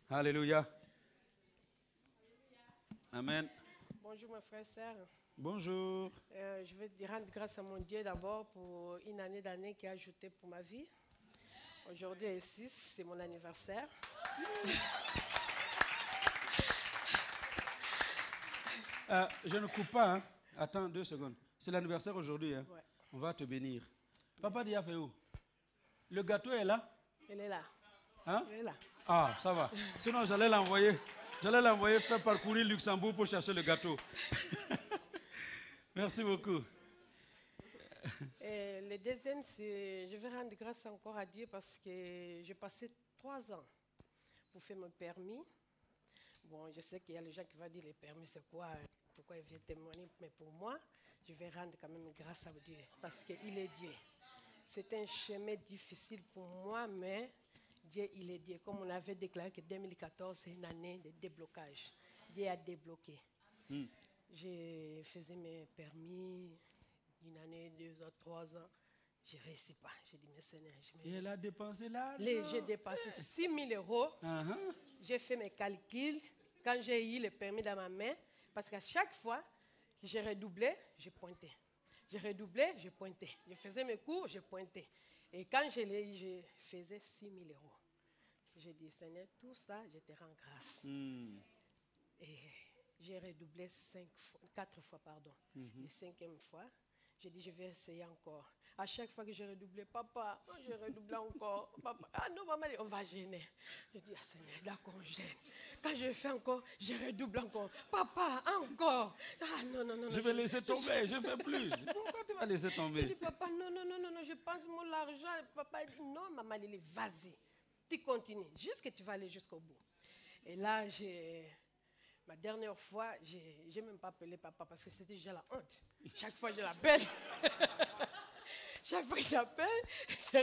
Alléluia. Amen. Bonjour mes frères et sœurs. Bonjour. Je veux rendre grâce à mon Dieu d'abord pour une année d'année qu'il a ajouté pour ma vie. Aujourd'hui est 6, c'est mon anniversaire. Je ne coupe pas. Hein. Attends 2 secondes. C'est l'anniversaire aujourd'hui. Hein. Ouais. On va te bénir. Papa Dia fait où? Le gâteau est là? Elle est là. Hein? Elle est là. Ah, ça va. Sinon, j'allais l'envoyer. Faire parcourir Luxembourg pour chercher le gâteau. Merci beaucoup. Et le deuxième, c'est je veux rendre grâce encore à Dieu parce que j'ai passé 3 ans pour faire mon permis. Bon, je sais qu'il y a les gens qui vont dire les permis, c'est quoi? Pourquoi ils viennent témoigner? Mais pour moi, je vais rendre quand même grâce à Dieu parce qu'il est Dieu. C'est un chemin difficile pour moi, mais Dieu, il est Dieu. Comme on avait déclaré que 2014, c'est une année de déblocage. Dieu a débloqué. J'ai fait mes permis une année, 2 ans, 3 ans. Je ne réussis pas. J'ai dit, mais Seigneur, Et elle a dépensé l'argent. j'ai dépassé 6 000 euros. J'ai fait mes calculs quand j'ai eu le permis dans ma main. Parce qu'à chaque fois que j'ai redoublé, je pointais. Je redoublais, je pointais. Je faisais mes cours, je pointais. Et quand je l'ai eu, je faisais 6 000 euros. J'ai dit, Seigneur, tout ça, je te rends grâce. Et j'ai redoublé 4 fois. La 5e fois, j'ai dit, je vais essayer encore. À chaque fois que j'ai redoublé, papa, je redouble encore. Papa, ah non, maman, on va gêner. Je dis, ah Seigneur, d'accord, on gêne. Quand je fais encore, je redouble encore. Papa, encore. Ah non. Je vais laisser tomber, je ne fais plus. Pourquoi tu vas laisser tomber? Je dis, papa, non, je pense mon argent. Papa dit, non, maman, il est vas-y. Tu continues, jusqu'à tu vas aller jusqu'au bout. Et là, ma dernière fois, je n'ai même pas appelé papa parce que c'était déjà la honte. Chaque fois que je l'appelle, c'est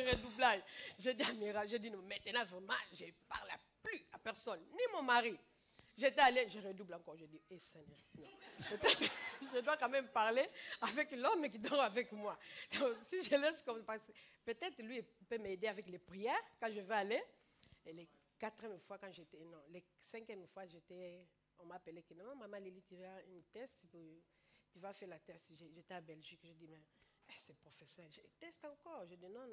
redoublage. Je dis à Mira, je dis, non, maintenant vraiment, je ne parle plus à personne, ni mon mari. J'étais allée, je redouble encore. Je dis, Seigneur, non. Je dois quand même parler avec l'homme qui dort avec moi. Donc, si je laisse comme ça, peut-être lui peut m'aider avec les prières quand je vais aller. Et les 4e fois, les 5e fois, on m'a appelé que non, maman Lili, tu vas une test, tu vas faire la test. J'étais à Belgique, je dis, mais c'est professeur, je teste encore. Je dis, non.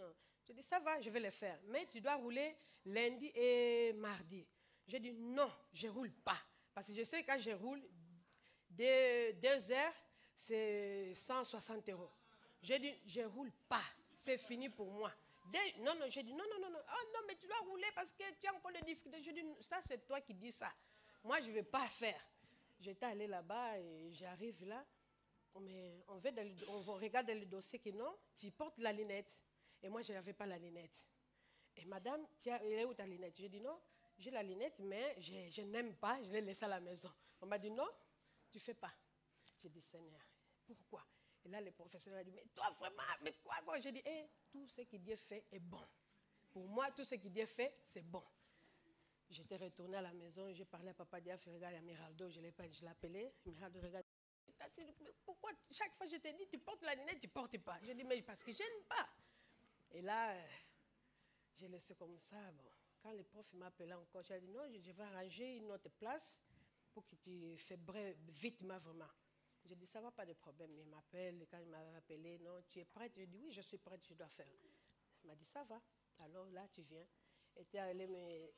Je dis, ça va, je vais le faire. Mais tu dois rouler lundi et mardi. Je dis, non, je ne roule pas. Parce que je sais que quand je roule, 2 heures, c'est 160 €. Je dis, je ne roule pas. C'est fini pour moi. Non, je dis, non. Ah non, mais tu dois rouler parce que tu as encore des difficultés. Je dis, ça, c'est toi qui dis ça. Moi, je ne vais pas faire. J'étais allée là-bas et j'arrive là. Mais on regarde dans le dossier que non, tu portes la lunette. Et moi, je n'avais pas la lunette. Et madame, elle est où ta lunette? Je dis, non, j'ai la lunette, mais je n'aime pas, je l'ai laissée à la maison. On m'a dit, non, tu ne fais pas. J'ai dit, Seigneur, pourquoi? Et là, le professeur a dit, mais toi vraiment, mais quoi? J'ai dit, tout ce que Dieu fait est bon. Pour moi, tout ce que Dieu fait, c'est bon. J'étais retournée à la maison, j'ai parlé à Papa Dia, regarde à Miraldo, je l'ai appelé. Miraldo regarde. Pourquoi chaque fois je te dis, tu portes la lunette, tu ne portes pas? Je dis, mais parce que je n'aime pas. Et là, j'ai laissé comme ça. Bon. Quand le prof m'a appelé encore, j'ai dit, non, je vais arranger une autre place pour que tu fais vite, vraiment. J'ai dit, ça ne va pas de problème. Il m'appelle, quand il m'a appelé, non, tu es prête? J'ai dit, oui, je suis prête, je dois faire. Il m'a dit, ça va. Alors là, tu viens.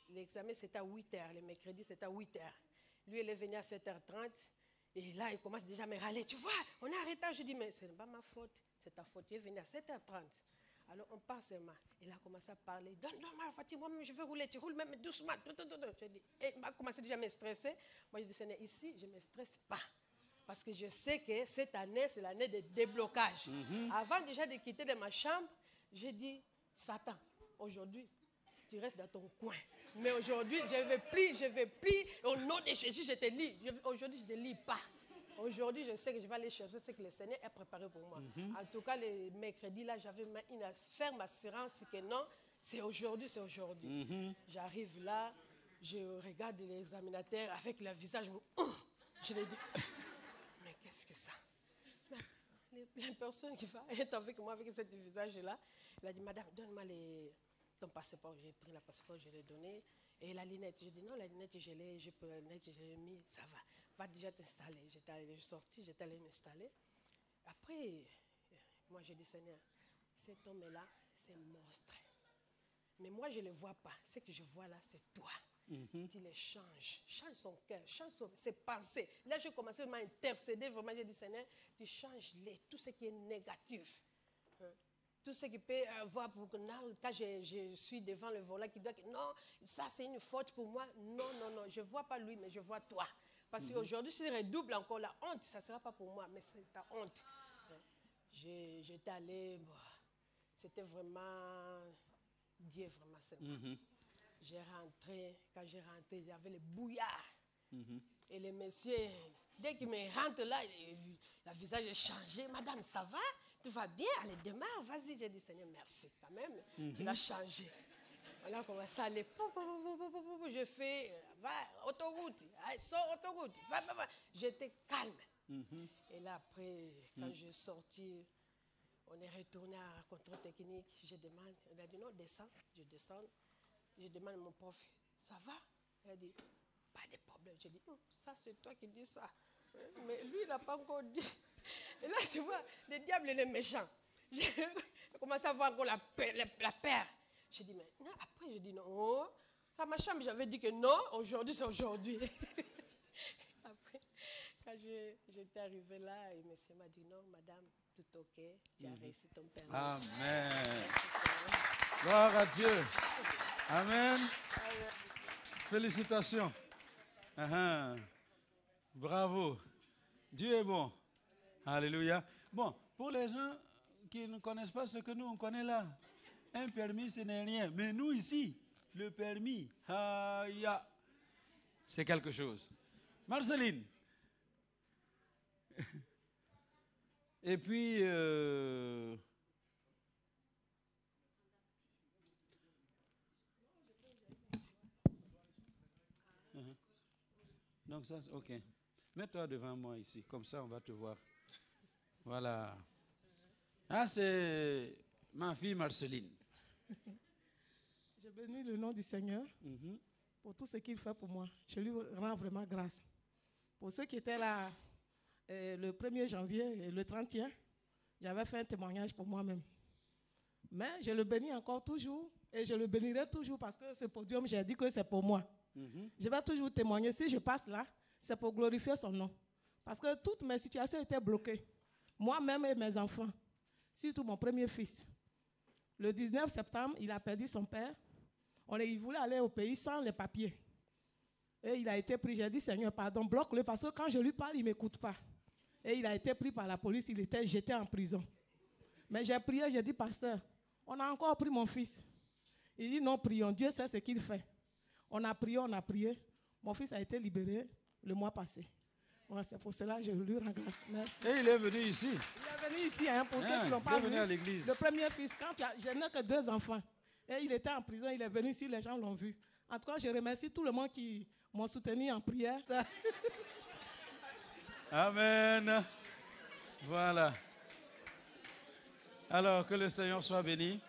L'examen, c'était à 8h. Le mercredi, c'était à 8h. Lui, il est venu à 7h30. Et là, il commence déjà à me râler. Tu vois, on est arrêté. Je dis, mais ce n'est pas ma faute. C'est ta faute. Il est venu à 7h30. Alors, on part seulement. Il a commencé à parler. Donne-moi la voiture, moi, je veux rouler. Tu roules même doucement. Je dis, et il m'a commencé déjà à me stresser. Moi, je dis, Seigneur, ici, je ne me stresse pas. Parce que je sais que cette année, c'est l'année de déblocage. Avant déjà de quitter de ma chambre, j'ai dit, Satan, aujourd'hui, tu restes dans ton coin. Mais aujourd'hui, je ne vais plus. Au nom de Jésus, je te lis. Aujourd'hui, je ne te lis pas. Aujourd'hui, je sais que je vais aller chercher ce que le Seigneur a préparé pour moi. En tout cas, le mercredi, là, j'avais une ferme assurance que non, c'est aujourd'hui, c'est aujourd'hui. J'arrive là, je regarde l'examinateur avec le visage. Je lui dis, mais qu'est-ce que ça? La personne qui va être avec moi avec ce visage-là, elle a dit, madame, donne-moi ton passeport. J'ai pris le passeport, je l'ai donné. Et la lunette, je dis non, la lunette, je l'ai mis, ça va. Va déjà t'installer. Je suis sortie, j'étais allée m'installer. Après, moi, j'ai dit, Seigneur, cet homme-là, c'est un monstre. Mais moi, je ne le vois pas. Ce que je vois là, c'est toi. Tu les changes. Change son cœur, change ses pensées. Là, j'ai commencé à intercéder. Vraiment, j'ai dit, Seigneur, tu changes-les. Tout ce qui est négatif. Tout ce qui peut avoir pour que non, quand je suis devant le volant, qui doit que non, ça c'est une faute pour moi. Non, non, non, je ne vois pas lui, mais je vois toi. Parce qu'aujourd'hui, si je redouble encore la honte, ça ne sera pas pour moi, mais c'est ta honte. J'étais allée, bon, c'était vraiment Dieu, vraiment, c'est moi. J'ai rentré, quand j'ai rentré, il y avait le bouillard. Et le monsieur, dès qu'il me rentre là, le visage est changé. Madame, ça va? Tu vas bien? Allez, démarre, vas-y. J'ai dit, Seigneur, merci quand même. Tu l'as changé. On a commencé à aller. Je fais, va, autoroute. Allez, sors autoroute. Va. J'étais calme. Et là, après, quand je suis sorti, on est retourné à contrôle technique. Je demande, il a dit, non, descends. Je descends. Je demande à mon prof, ça va? Il a dit, pas de problème. J'ai dit, ça c'est toi qui dis ça. Mais lui, il n'a pas encore dit. Et là, tu vois, le diable, il est méchant. J'ai commencé à voir encore la paire. J'ai dit, mais non, après, j'ai dit, non. Dans ma chambre, j'avais dit que non, aujourd'hui, c'est aujourd'hui. Après, quand j'étais arrivée là, et monsieur m'a dit, non, madame, tout ok, tu as réussi ton permis. Amen. Gloire à Dieu. Amen. Félicitations. Bravo. Dieu est bon. Alléluia. Bon, pour les gens qui ne connaissent pas ce que nous, on connaît là, un permis, ce n'est rien. Mais nous, ici, le permis, c'est quelque chose. Marceline. Et puis, donc ça, ok. Mets-toi devant moi ici, comme ça on va te voir. Voilà. Ah, c'est ma fille Marceline. Je bénis le nom du Seigneur pour tout ce qu'il fait pour moi. Je lui rends vraiment grâce. Pour ceux qui étaient là le 1er janvier et le 31, j'avais fait un témoignage pour moi-même. Mais je le bénis encore toujours et je le bénirai toujours parce que ce podium, j'ai dit que c'est pour moi. Je vais toujours témoigner. Si je passe là, c'est pour glorifier son nom. Parce que toutes mes situations étaient bloquées. Moi-même et mes enfants. Surtout mon premier fils. Le 19 septembre, il a perdu son père. Il voulait aller au pays sans les papiers. Et il a été pris. J'ai dit, Seigneur, pardon, bloque-le parce que quand je lui parle, il ne m'écoute pas. Et il a été pris par la police. Il était jeté en prison. Mais j'ai prié, j'ai dit, pasteur, on a encore pris mon fils. Il dit, non, prions. Dieu sait ce qu'il fait. On a prié. Mon fils a été libéré le mois passé. Ouais, c'est pour cela que je lui rends grâce. Merci. Et il est venu ici. Il est venu ici, pour ceux qui n'ont pas vu. Il est venu à l'église. Le premier fils, quand je n'ai que 2 enfants. Et il était en prison, il est venu ici, les gens l'ont vu. En tout cas, je remercie tout le monde qui m'ont soutenu en prière. Amen. Voilà. Alors, que le Seigneur soit béni.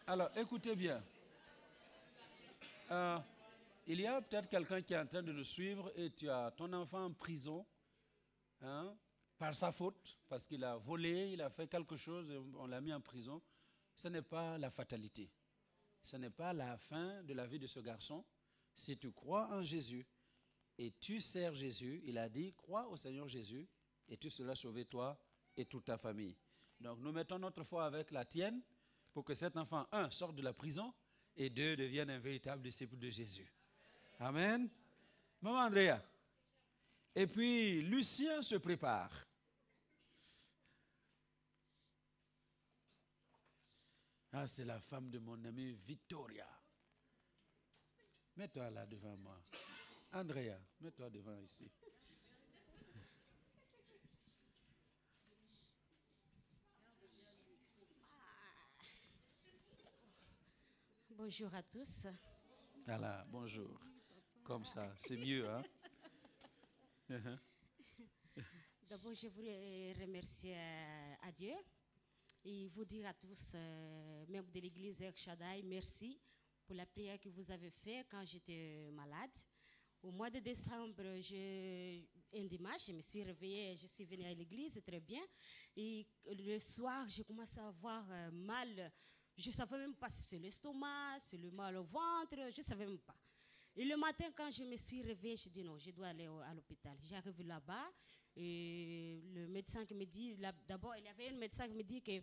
Alors, écoutez bien. Il y a peut-être quelqu'un qui est en train de nous suivre et tu as ton enfant en prison par sa faute, parce qu'il a volé, il a fait quelque chose et on l'a mis en prison. Ce n'est pas la fatalité. Ce n'est pas la fin de la vie de ce garçon. Si tu crois en Jésus et tu sers Jésus, il a dit, crois au Seigneur Jésus et tu seras sauvé toi et toute ta famille. Donc nous mettons notre foi avec la tienne pour que cet enfant, 1, sorte de la prison et 2, devienne un véritable disciple de Jésus. Amen. Maman Andrea. Et puis Lucien se prépare. Ah, c'est la femme de mon amie Victoria. Mets-toi là devant moi. Andrea, mets-toi devant ici. Bonjour à tous. Voilà, bonjour. Comme ça, c'est mieux, hein? D'abord, je voudrais remercier à Dieu et vous dire à tous, membres de l'église El Shaddai, merci pour la prière que vous avez faite quand j'étais malade. Au mois de décembre, un dimanche, je me suis réveillée, je suis venue à l'église, c'est très bien. Et le soir, j'ai commencé à avoir mal. Je ne savais même pas si c'est l'estomac, si c'est le mal au ventre, je ne savais même pas. Et le matin, quand je me suis réveillée, je dis non, je dois aller à l'hôpital. J'arrive là-bas et le médecin qui me dit, d'abord, il y avait un médecin qui me dit que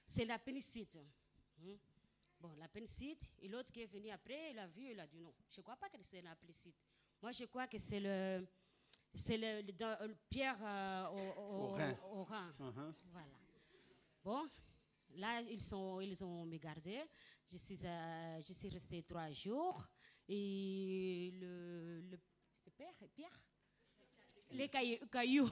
c'est l'appendicite. Bon, l'appendicite, et l'autre qui est venu après, il a vu, il a dit non, je ne crois pas que c'est l'appendicite. Moi, je crois que c'est le pierre au rein. Voilà. Bon, là, ils ont me gardé. Je suis restée 3 jours. Et c'est Pierre? Les cailloux.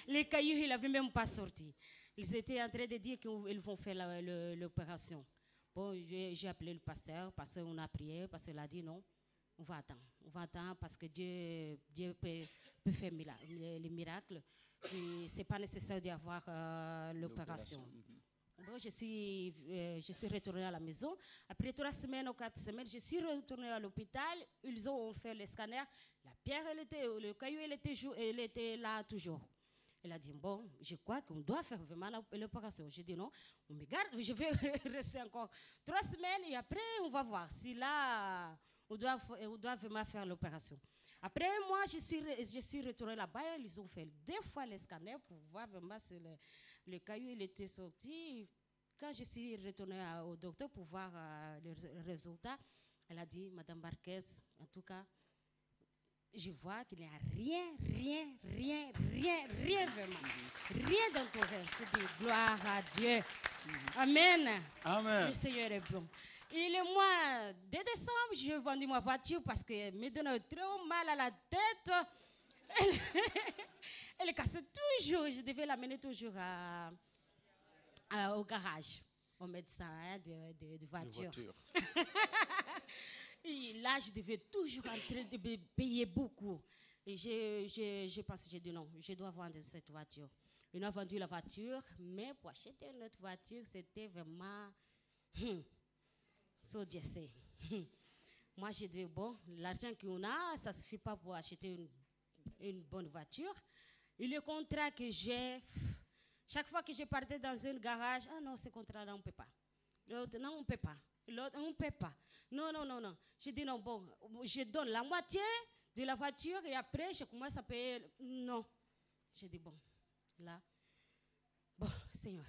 Les cailloux, il n'avait même pas sorti. Ils étaient en train de dire qu'ils vont faire l'opération. Bon, j'ai appelé le pasteur parce qu'on a prié, parce qu'il a dit non, on va attendre parce que Dieu peut faire les miracles. Ce n'est pas nécessaire d'avoir l'opération. Bon, je suis retournée à la maison. Après 3 semaines ou 4 semaines, je suis retournée à l'hôpital. Ils ont fait le scanner. La pierre, le caillou, elle était là toujours. Elle a dit, bon, je crois qu'on doit faire vraiment l'opération. J'ai dit non, on me garde, je vais rester encore 3 semaines et après, on va voir si là, on doit vraiment faire l'opération. Après, moi, je suis retournée là-bas. Ils ont fait 2 fois les scanners pour voir vraiment si le caillou il était sorti. Quand je suis retournée au docteur pour voir les résultats, elle a dit, Madame Marquez, en tout cas, je vois qu'il n'y a rien vraiment. Rien dans ton rêve. Je dis, gloire à Dieu. Amen. Amen. Le Seigneur est bon. Et le mois de décembre, j'ai vendu ma voiture parce qu'elle me donnait trop mal à la tête. Elle cassait toujours. Je devais l'amener toujours au garage, au médecin de voiture. Et là, je devais toujours en train de payer beaucoup. Et j'ai pensé, j'ai dit non, je dois vendre cette voiture. On a vendu la voiture, mais pour acheter une autre voiture, c'était vraiment... So Dieu sait. Moi, j'ai dit, bon, l'argent qu'on a, ça ne suffit pas pour acheter une bonne voiture. Et le contrat que j'ai, chaque fois que je partais dans un garage, ah non, ce contrat-là, on ne peut pas. L'autre, non, on ne peut pas. L'autre, on ne peut pas. Non. J'ai dit, non, bon, je donne la moitié de la voiture et après, je commence à payer. Non. J'ai dit, bon, là, bon, Seigneur,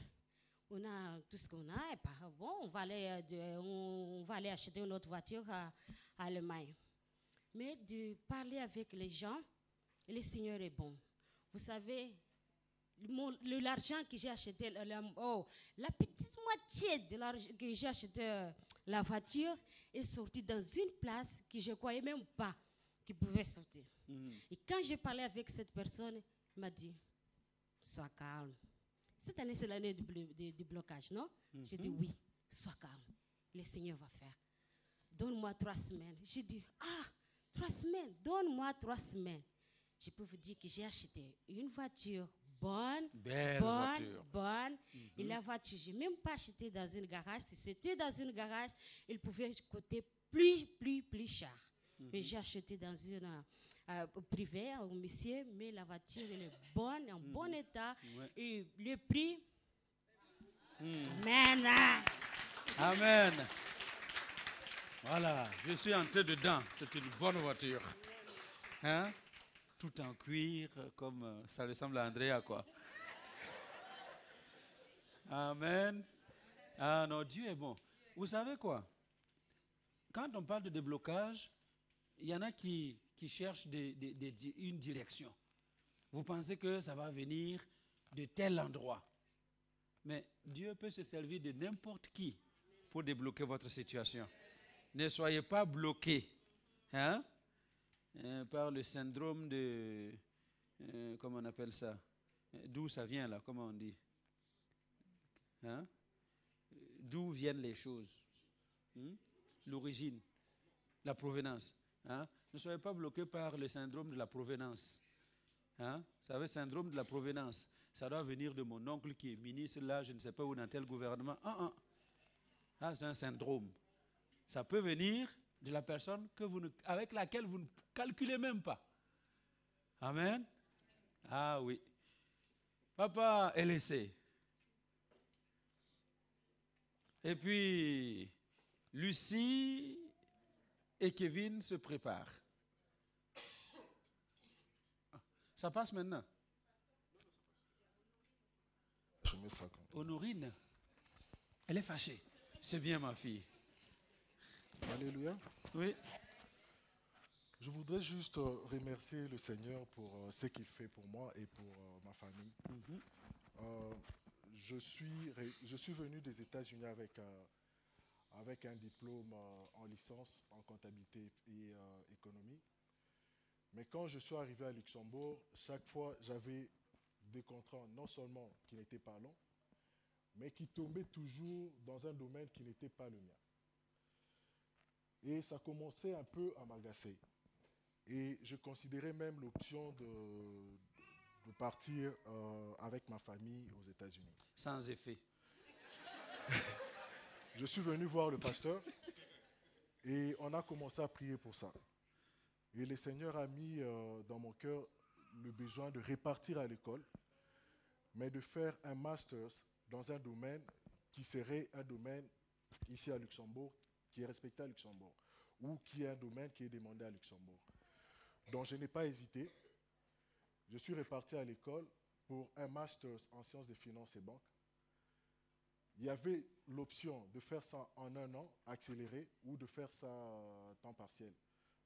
on a tout ce qu'on a, et pas bon, on va aller acheter une autre voiture à Allemagne. Mais de parler avec les gens, le Seigneur est bon. Vous savez, l'argent que j'ai acheté, la petite moitié de l'argent que j'ai acheté la voiture est sortie dans une place que je ne croyais même pas qu'il pouvait sortir. Et quand j'ai parlé avec cette personne, il m'a dit, sois calme. Cette année, c'est l'année du blocage, non? J'ai dit oui, sois calme. Le Seigneur va faire. Donne-moi 3 semaines. J'ai dit, 3 semaines, donne-moi 3 semaines. Je peux vous dire que j'ai acheté une voiture bonne. Et la voiture, je n'ai même pas acheté dans une garage. Si c'était dans une garage, il pouvait coûter plus cher. Et j'ai acheté dans une privée, au monsieur, mais la voiture, elle est bonne, en bon état. Ouais. Et le prix, Amen. Amen. Voilà, je suis entré dedans. C'est une bonne voiture. Hein? Tout en cuir, comme ça ressemble à Andrea, quoi. Amen. Ah non, Dieu est bon. Vous savez quoi? Quand on parle de déblocage, il y en a qui cherchent une direction. Vous pensez que ça va venir de tel endroit. Mais Dieu peut se servir de n'importe qui pour débloquer votre situation. Ne soyez pas bloqués par le syndrome de... comment on appelle ça? D'où ça vient là? Comment on dit? D'où viennent les choses? L'origine, la provenance. Ne soyez pas bloqués par le syndrome de la provenance. Vous savez, syndrome de la provenance, ça doit venir de mon oncle qui est ministre là, je ne sais pas où, dans tel gouvernement. C'est un syndrome. Ça peut venir de la personne avec laquelle vous ne calculez même pas. Amen. Ah oui. Papa est laissé. Et puis, Lucie et Kevin se préparent. Ça passe maintenant. Honorine, elle est fâchée. C'est bien, ma fille. Alléluia. Oui. Je voudrais juste remercier le Seigneur pour ce qu'il fait pour moi et pour ma famille. Je suis venu des États-Unis avec un diplôme en licence en comptabilité et économie. Mais quand je suis arrivé à Luxembourg, chaque fois, j'avais des contrats non seulement qui n'étaient pas longs, mais qui tombaient toujours dans un domaine qui n'était pas le mien. Et ça commençait un peu à m'agacer. Et je considérais même l'option de partir avec ma famille aux États-Unis. Sans effet. Je suis venu voir le pasteur et on a commencé à prier pour ça. Et le Seigneur a mis dans mon cœur le besoin de repartir à l'école, mais de faire un master dans un domaine qui serait un domaine ici à Luxembourg, qui est respecté à Luxembourg, ou qui est un domaine qui est demandé à Luxembourg. Donc je n'ai pas hésité. Je suis reparti à l'école pour un master en sciences des finances et banques. Il y avait l'option de faire ça en 1 an, accéléré, ou de faire ça temps partiel.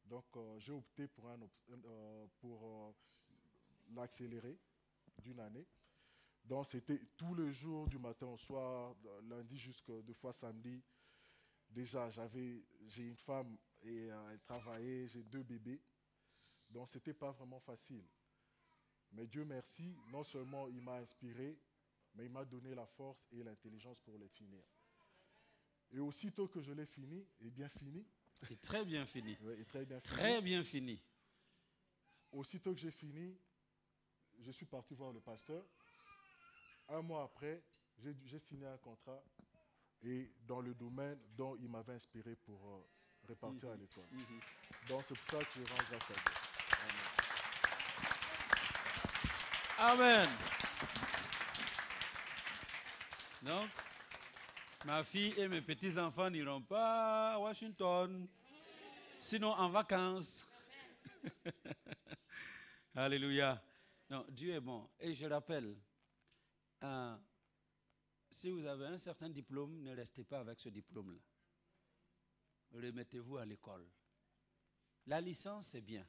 Donc j'ai opté pour l'accéléré d'une année. Donc c'était tous les jours du matin au soir, lundi jusqu'à 2 fois samedi. Déjà, j'ai une femme et elle travaillait, j'ai 2 bébés. Donc, ce n'était pas vraiment facile. Mais Dieu merci, non seulement il m'a inspiré, mais il m'a donné la force et l'intelligence pour les finir. Et aussitôt que je l'ai fini, et bien fini. C'est très bien fini. Oui, et très bien fini. Très bien fini. Aussitôt que j'ai fini, je suis parti voir le pasteur. 1 mois après, j'ai signé un contrat et dans le domaine dont il m'avait inspiré pour repartir à l'école. Donc c'est pour ça que je rends grâce à Dieu. Amen. Amen. Donc, ma fille et mes petits-enfants n'iront pas à Washington, sinon en vacances. Alléluia. Non, Dieu est bon. Et je rappelle, si vous avez un certain diplôme, ne restez pas avec ce diplôme-là. Remettez-vous à l'école. La licence, c'est bien.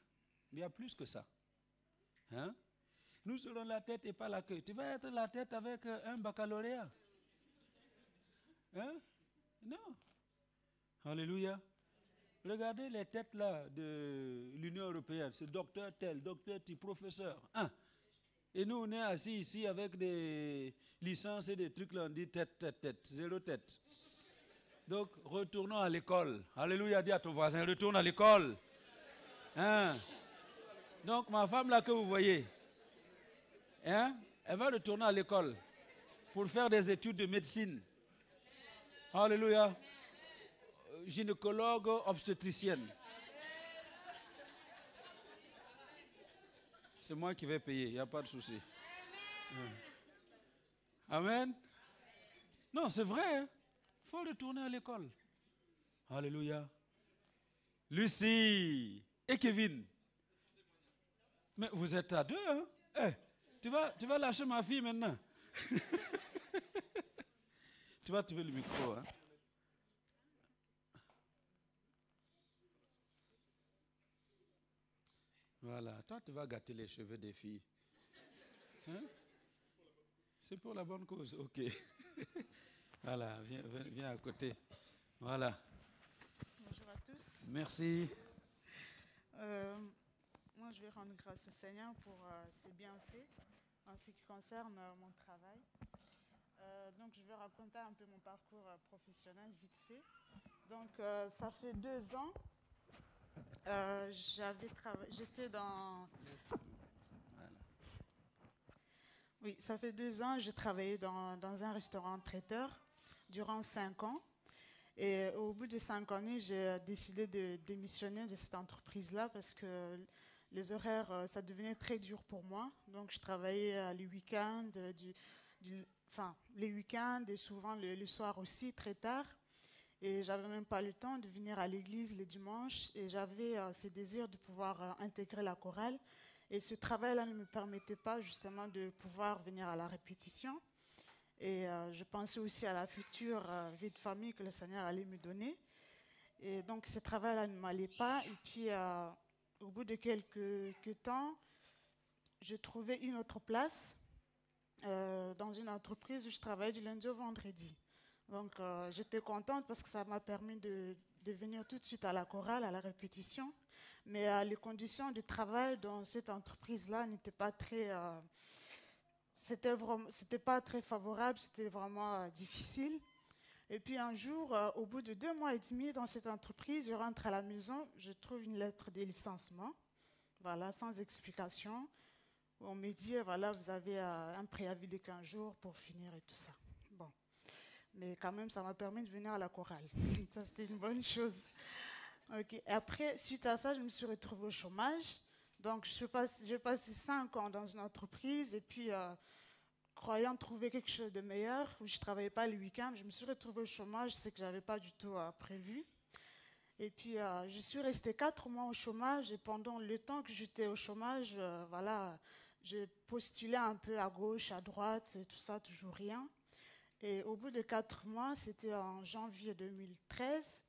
Mais il y a plus que ça. Hein? Nous serons la tête et pas la queue. Tu vas être la tête avec un baccalauréat. Hein? Non. Alléluia. Regardez les têtes là de l'Union européenne. C'est docteur tel, docteur tel, professeur. Hein? Et nous, on est assis ici avec des licences et des trucs là, on dit tête, tête, tête, 0 tête. Donc, retournons à l'école. Alléluia, dis à ton voisin, retourne à l'école. Hein? Donc, ma femme là que vous voyez, hein, elle va retourner à l'école pour faire des études de médecine. Alléluia. Gynécologue obstétricienne. C'est moi qui vais payer, il n'y a pas de souci. Amen. Non, c'est vrai. Il faut retourner à l'école. Alléluia. Lucie et Kevin. Mais vous êtes à 2, hein? Hey, tu vas lâcher ma fille maintenant. Tu vas trouver le micro, hein? Voilà, toi tu vas gâter les cheveux des filles. Hein? C'est pour la bonne cause, ok. Voilà, viens à côté. Voilà. Bonjour à tous. Merci. Moi, je vais rendre grâce au Seigneur pour ses bienfaits en ce qui concerne mon travail. Donc, je vais raconter un peu mon parcours professionnel vite fait. Donc, ça fait 2 ans. J'étais dans... Voilà. Oui, ça fait 2 ans, j'ai travaillé dans un restaurant traiteur durant 5 ans. Et au bout de 5 années, j'ai décidé de démissionner de cette entreprise-là parce que les horaires, ça devenait très dur pour moi. Donc, je travaillais les week-ends, les week-ends et souvent le soir aussi, très tard. Et j'avais même pas le temps de venir à l'église les dimanches. Et j'avais ce désir de pouvoir intégrer la chorale. Et ce travail-là ne me permettait pas justement de pouvoir venir à la répétition. Et je pensais aussi à la future vie de famille que le Seigneur allait me donner. Et donc ce travail-là ne m'allait pas. Et puis au bout de quelques temps, j'ai trouvé une autre place dans une entreprise où je travaillais du lundi au vendredi. Donc j'étais contente parce que ça m'a permis de venir tout de suite à la chorale, à la répétition. Mais les conditions de travail dans cette entreprise-là n'étaient pas très... c'était pas très favorable, c'était vraiment difficile. Et puis un jour, au bout de 2 mois et demi dans cette entreprise, je rentre à la maison, je trouve une lettre de licenciement, voilà, sans explication. On me dit, voilà, vous avez un préavis de 15 jours pour finir et tout ça. Bon. Mais quand même, ça m'a permis de venir à la chorale. Ça, c'était une bonne chose. Okay. Et après, suite à ça, je me suis retrouvée au chômage. Donc, j'ai passé 5 ans dans une entreprise et puis, croyant trouver quelque chose de meilleur, où je ne travaillais pas le week-end, je me suis retrouvée au chômage, ce que je n'avais pas du tout prévu. Et puis, je suis restée 4 mois au chômage et pendant le temps que j'étais au chômage, voilà, j'ai postulé un peu à gauche, à droite, et tout ça, toujours rien. Et au bout de 4 mois, c'était en janvier 2013,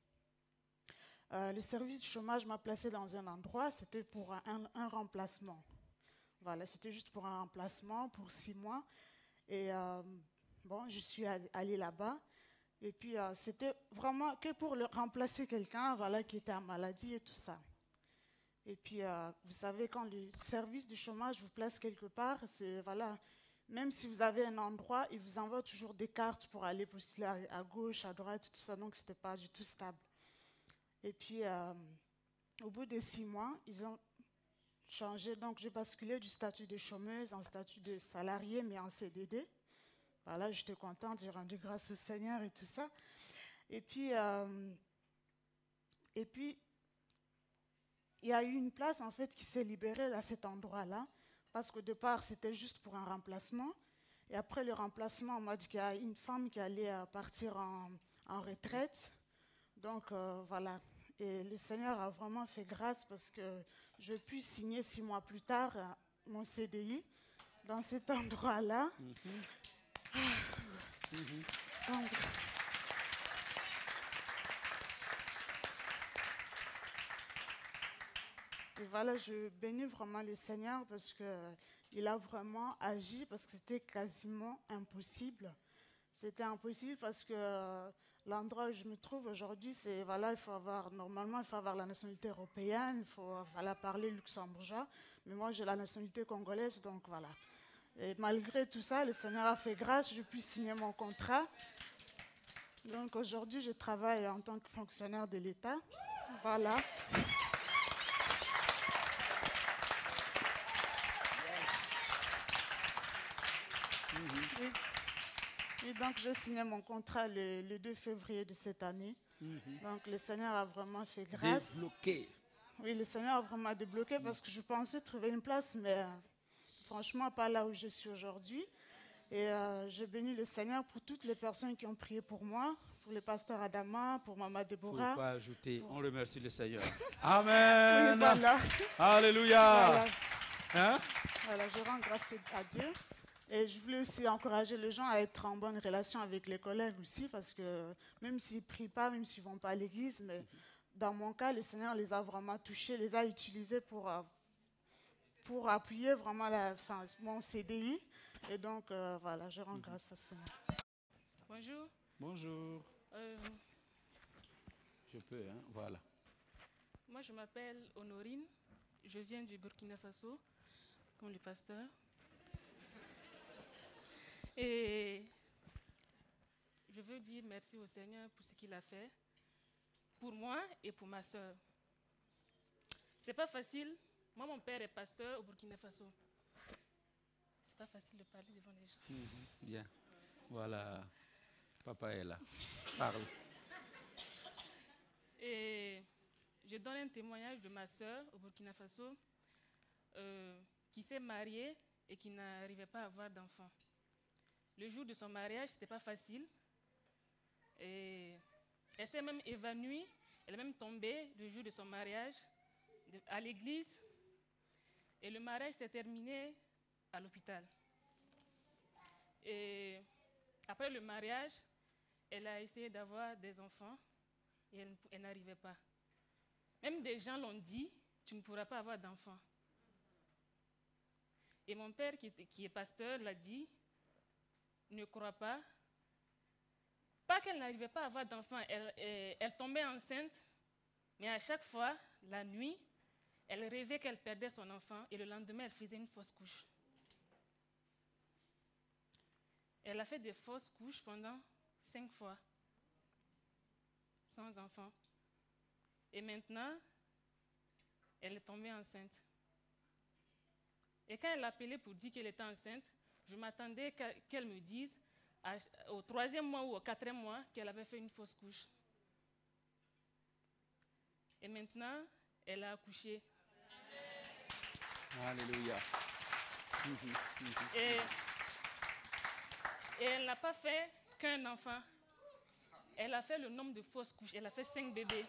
le service du chômage m'a placée dans un endroit, c'était pour un remplacement. Voilà, c'était juste pour un remplacement pour 6 mois. Et bon, je suis allée là-bas. Et puis, c'était vraiment que pour remplacer quelqu'un, voilà, qui était en maladie et tout ça. Et puis, vous savez, quand le service du chômage vous place quelque part, c'est, voilà, même si vous avez un endroit, ils vous envoient toujours des cartes pour aller postuler à gauche, à droite, tout ça. Donc, ce n'était pas du tout stable. Et puis, au bout de 6 mois, ils ont changé. Donc, j'ai basculé du statut de chômeuse en statut de salarié, mais en CDD. Voilà, j'étais contente, j'ai rendu grâce au Seigneur et tout ça. Et puis, il y a eu une place, en fait, qui s'est libérée à cet endroit-là, parce qu'au départ, c'était juste pour un remplacement. Et après le remplacement, on m'a dit qu'il y a une femme qui allait partir en retraite. Donc, voilà. Et le Seigneur a vraiment fait grâce parce que je puis signer 6 mois plus tard mon CDI dans cet endroit-là. Donc, et voilà, je bénis vraiment le Seigneur parce qu'il a vraiment agi, parce que c'était quasiment impossible. C'était impossible parce que l'endroit où je me trouve aujourd'hui, c'est, voilà, normalement, il faut avoir la nationalité européenne, il faut, voilà, parler luxembourgeois. Mais moi, j'ai la nationalité congolaise, donc voilà. Et malgré tout ça, le Seigneur a fait grâce, je puis signer mon contrat. Donc aujourd'hui, je travaille en tant que fonctionnaire de l'État. Voilà. Et donc, j'ai signé mon contrat le 2 février de cette année. Donc, le Seigneur a vraiment fait grâce. Débloqué. Oui, le Seigneur a vraiment débloqué parce que je pensais trouver une place, mais franchement, pas là où je suis aujourd'hui. Et je bénis le Seigneur pour toutes les personnes qui ont prié pour moi, pour le pasteur Adama, pour Maman Déborah. Il ne faut pas ajouter, on remercie le Seigneur. Amen. Oui, voilà. Alléluia. Voilà. Hein? Voilà, je rends grâce à Dieu. Et je voulais aussi encourager les gens à être en bonne relation avec les collègues aussi, parce que même s'ils ne prient pas, même s'ils ne vont pas à l'église, mais dans mon cas, le Seigneur les a vraiment touchés, les a utilisés pour appuyer vraiment mon CDI. Et donc, voilà, je rends grâce au Seigneur. Bonjour. Bonjour. Je peux, hein? Voilà. Moi, je m'appelle Honorine. Je viens du Burkina Faso, comme le pasteur. Et je veux dire merci au Seigneur pour ce qu'il a fait pour moi et pour ma soeur. C'est pas facile. Moi, mon père est pasteur au Burkina Faso. C'est pas facile de parler devant les gens. Bien. Voilà. Papa est là. Parle. Et je donne un témoignage de ma sœur au Burkina Faso qui s'est mariée et qui n'arrivait pas à avoir d'enfant. Le jour de son mariage, ce n'était pas facile. Et elle s'est même évanouie, elle est même tombée le jour de son mariage à l'église. Et le mariage s'est terminé à l'hôpital. Et après le mariage, elle a essayé d'avoir des enfants et elle n'arrivait pas. Même des gens l'ont dit, tu ne pourras pas avoir d'enfants. Et mon père, qui est pasteur, l'a dit, ne crois pas. Pas qu'elle n'arrivait pas à avoir d'enfants, elle tombait enceinte, mais à chaque fois, la nuit, elle rêvait qu'elle perdait son enfant et le lendemain, elle faisait une fausse couche. Elle a fait des fausses couches pendant 5 fois, sans enfant. Et maintenant, elle est tombée enceinte. Et quand elle appelait pour dire qu'elle était enceinte, je m'attendais qu'elle me dise au 3e mois ou au 4e mois qu'elle avait fait une fausse couche. Et maintenant, elle a accouché. Alléluia. Et elle n'a pas fait qu'un enfant. Elle a fait le nombre de fausses couches. Elle a fait 5 bébés.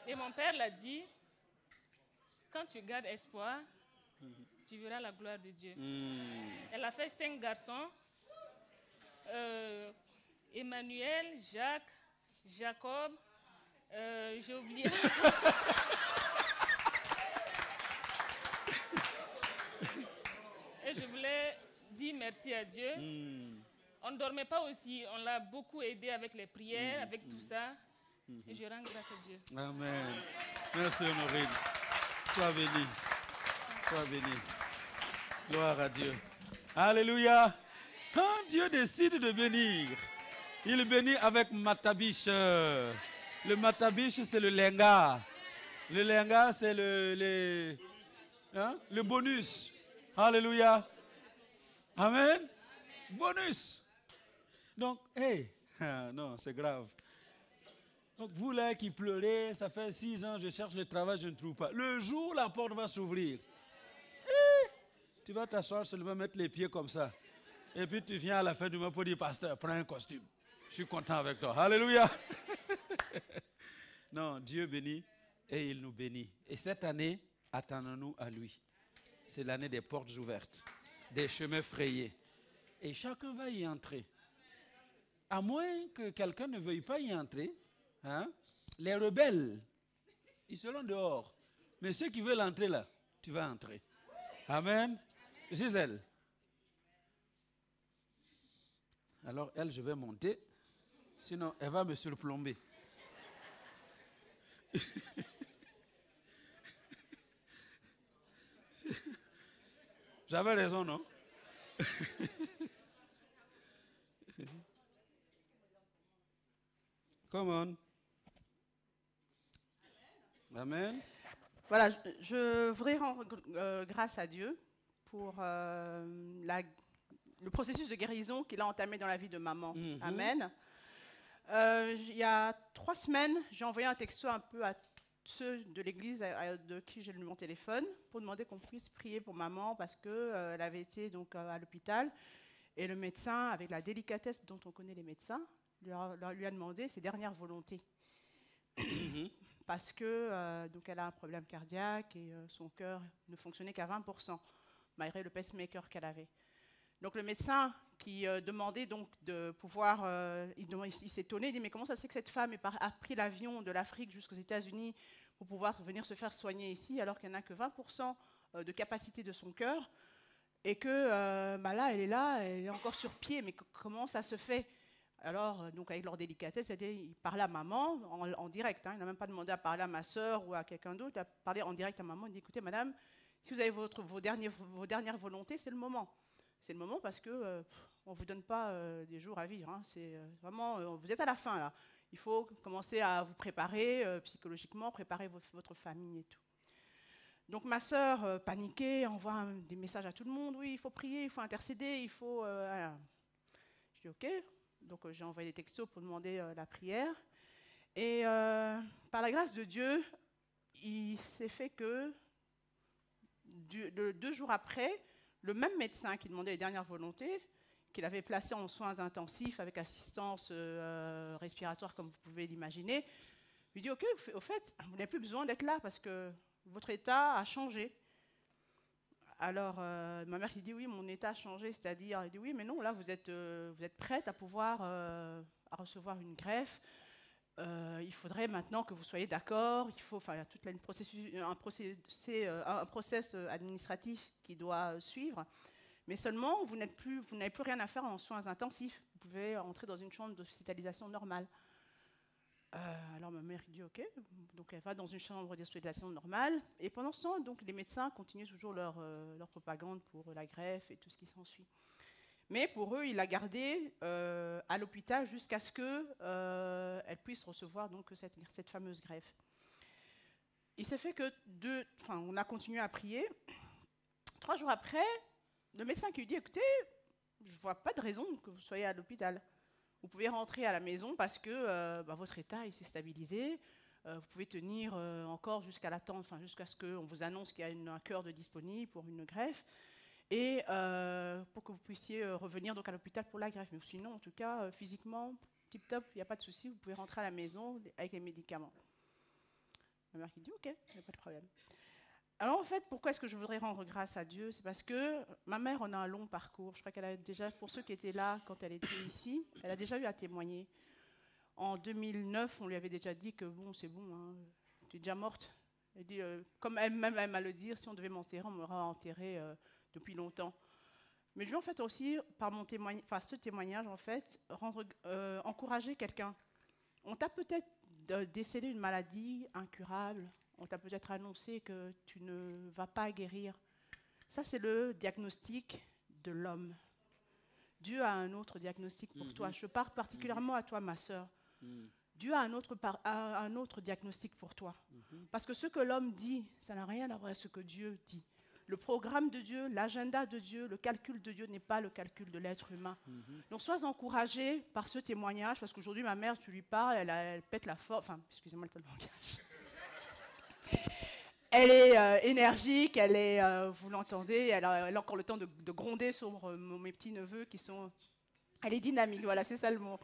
Et mon père l'a dit, quand tu gardes espoir, tu verras la gloire de Dieu. Elle a fait 5 garçons, Emmanuel, Jacques, Jacob, j'ai oublié. Et je voulais dire merci à Dieu. On ne dormait pas aussi, on l'a beaucoup aidé avec les prières, avec tout ça. Et je rends grâce à Dieu. Amen. Merci Honorine. Sois béni. Sois béni. Gloire à Dieu. Alléluia. Quand Dieu décide de bénir, il bénit avec matabiche. Le matabiche, c'est le lenga. Le lenga, c'est le bonus. Alléluia. Amen. Bonus. Donc, hey, non, c'est grave. Donc vous là qui pleurez, ça fait 6 ans, je cherche le travail, je ne trouve pas. Le jour où la porte va s'ouvrir, tu vas t'asseoir seulement, mettre les pieds comme ça. Et puis tu viens à la fin du mois pour dire, pasteur, prends un costume. Je suis content avec toi. Alléluia. Non, Dieu bénit et il nous bénit. Et cette année, attendons-nous à lui. C'est l'année des portes ouvertes, des chemins frayés. Et chacun va y entrer. À moins que quelqu'un ne veuille pas y entrer, hein, les rebelles, ils seront dehors. Mais ceux qui veulent entrer là, tu vas entrer. Amen. Gisèle. Alors elle, je vais monter. Sinon, elle va me surplomber. J'avais raison, non? Come on. Amen. Voilà, je voudrais rendre grâce à Dieu pour le processus de guérison qu'il a entamé dans la vie de maman. Amen. Il y a 3 semaines, j'ai envoyé un texto un peu à ceux de l'église de qui j'ai mon téléphone pour demander qu'on puisse prier pour maman parce qu'elle avait été donc, à l'hôpital et le médecin, avec la délicatesse dont on connaît les médecins, lui a demandé ses dernières volontés. Parce que donc elle a un problème cardiaque et son cœur ne fonctionnait qu'à 20%, malgré le pacemaker qu'elle avait. Donc le médecin qui demandait donc de pouvoir, il s'étonnait, il dit mais comment ça se fait que cette femme a pris l'avion de l'Afrique jusqu'aux États-Unis pour pouvoir venir se faire soigner ici alors qu'elle n'a que 20% de capacité de son cœur et que là elle est encore sur pied, mais comment ça se fait? Alors, donc avec leur délicatesse, il parlait à maman en direct. Il n'a même pas demandé à parler à ma sœur ou à quelqu'un d'autre. Il a parlé en direct à maman. Il dit, écoutez, madame, si vous avez vos dernières volontés, c'est le moment. c'est le moment parce que on ne vous donne pas des jours à vivre. Hein. C'est vraiment, vous êtes à la fin là. Il faut commencer à vous préparer psychologiquement, préparer votre famille et tout. Donc ma sœur, paniquée, envoie des messages à tout le monde. Oui, il faut prier, il faut intercéder, il faut... Je dis OK. Donc j'ai envoyé des textos pour demander la prière. Et par la grâce de Dieu, il s'est fait que 2 jours après, le même médecin qui demandait les dernières volontés, qu'il avait placé en soins intensifs avec assistance respiratoire, comme vous pouvez l'imaginer, lui dit « Ok, au fait, vous n'avez plus besoin d'être là parce que votre état a changé. » Alors, ma mère qui dit « Oui, mon état a changé, c'est-à-dire… » Elle dit « Oui, mais non, là, vous êtes prête à pouvoir à recevoir une greffe. Il faudrait maintenant que vous soyez d'accord. Il faut, il y a tout un process administratif qui doit suivre. Mais seulement, vous n'avez plus rien à faire en soins intensifs. Vous pouvez entrer dans une chambre d'hospitalisation normale. » Alors ma mère dit OK, donc elle va dans une chambre d'hospitalisation normale. Et pendant ce temps, donc, les médecins continuent toujours leur propagande pour la greffe et tout ce qui s'ensuit. Mais pour eux, il l'a gardée à l'hôpital jusqu'à ce qu'elle puisse recevoir donc, cette fameuse greffe. Il s'est fait que on a continué à prier. 3 jours après, le médecin qui lui dit « Écoutez, je ne vois pas de raison que vous soyez à l'hôpital. Vous pouvez rentrer à la maison parce que votre état s'est stabilisé. Vous pouvez tenir encore jusqu'à l'attente, jusqu'à ce qu'on vous annonce qu'il y a un cœur de disponible pour une greffe. Et pour que vous puissiez revenir donc, à l'hôpital pour la greffe. Mais sinon, en tout cas, physiquement, tip-top, il n'y a pas de souci. Vous pouvez rentrer à la maison avec les médicaments. » Ma mère qui dit « Ok, il n'y a pas de problème. » Alors en fait, pourquoi est-ce que je voudrais rendre grâce à Dieu? C'est parce que ma mère en a un long parcours. Je crois qu'elle a déjà, pour ceux qui étaient là quand elle était ici, elle a déjà eu à témoigner. En 2009, on lui avait déjà dit que bon, c'est bon, hein, tu es déjà morte. Elle dit, comme elle-même aime à le dire, si on devait m'enterrer, on m'aurait enterré depuis longtemps. Mais je veux en fait aussi, par ce témoignage, en fait, encourager quelqu'un. On t'a peut-être décélé une maladie incurable. On t'a peut-être annoncé que tu ne vas pas guérir. Ça, c'est le diagnostic de l'homme. Dieu a un autre diagnostic pour toi. Je parle particulièrement à toi, ma sœur. Dieu a un autre diagnostic pour toi. Parce que ce que l'homme dit, ça n'a rien à voir avec ce que Dieu dit. Le programme de Dieu, l'agenda de Dieu, le calcul de Dieu n'est pas le calcul de l'être humain. Donc sois encouragé par ce témoignage, parce qu'aujourd'hui, ma mère, tu lui parles, elle pète la forme. Enfin, excusez-moi le langage. Elle est énergique, vous l'entendez, elle a encore le temps de gronder sur mes petits-neveux qui sont... Elle est dynamique, voilà, c'est ça le mot.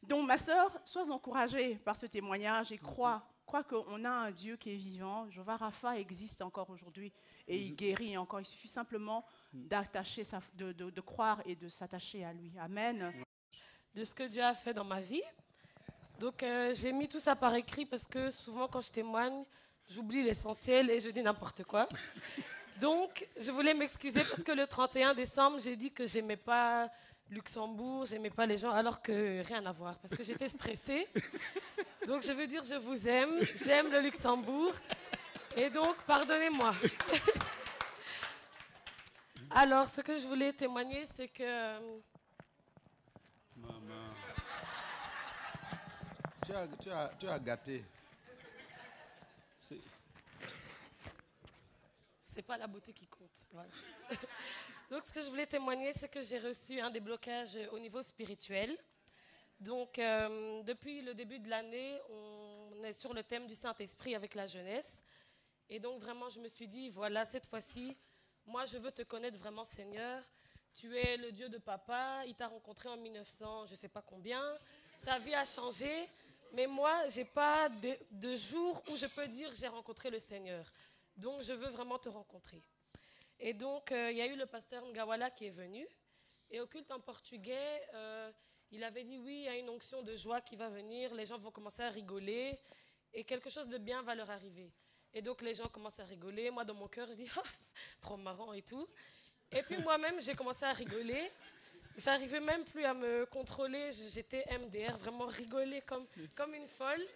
Donc, ma sœur, sois encouragée par ce témoignage et crois qu'on a un Dieu qui est vivant. Jéhovah Rapha existe encore aujourd'hui et il guérit encore. Il suffit simplement de croire et de s'attacher à lui. Amen. De ce que Dieu a fait dans ma vie. Donc, j'ai mis tout ça par écrit parce que souvent, quand je témoigne, j'oublie l'essentiel et je dis n'importe quoi. Donc, je voulais m'excuser parce que le 31 décembre, j'ai dit que j'aimais pas Luxembourg, j'aimais pas les gens, alors que rien à voir, parce que j'étais stressée. Donc, je veux dire, je vous aime, j'aime le Luxembourg, et donc, pardonnez-moi. Alors, ce que je voulais témoigner, c'est que... Maman, tu as gâté. C'est pas la beauté qui compte. Voilà. Donc, ce que je voulais témoigner, c'est que j'ai reçu un déblocage au niveau spirituel. Donc, depuis le début de l'année, on est sur le thème du Saint-Esprit avec la jeunesse. Et donc, vraiment, je me suis dit, voilà, cette fois-ci, moi, je veux te connaître vraiment, Seigneur. Tu es le Dieu de papa. Il t'a rencontré en 1900, je ne sais pas combien. Sa vie a changé. Mais moi, je n'ai pas de jour où je peux dire j'ai rencontré le Seigneur. Donc, je veux vraiment te rencontrer. Et donc, il y a eu le pasteur Ngawala qui est venu. Et au culte en portugais, il avait dit, oui, il y a une onction de joie qui va venir. Les gens vont commencer à rigoler. Et quelque chose de bien va leur arriver. Et donc, les gens commencent à rigoler. Moi, dans mon cœur, je dis, oh, trop marrant et tout. Et puis, moi-même, j'ai commencé à rigoler. J'arrivais même plus à me contrôler. J'étais MDR, vraiment rigoler comme une folle.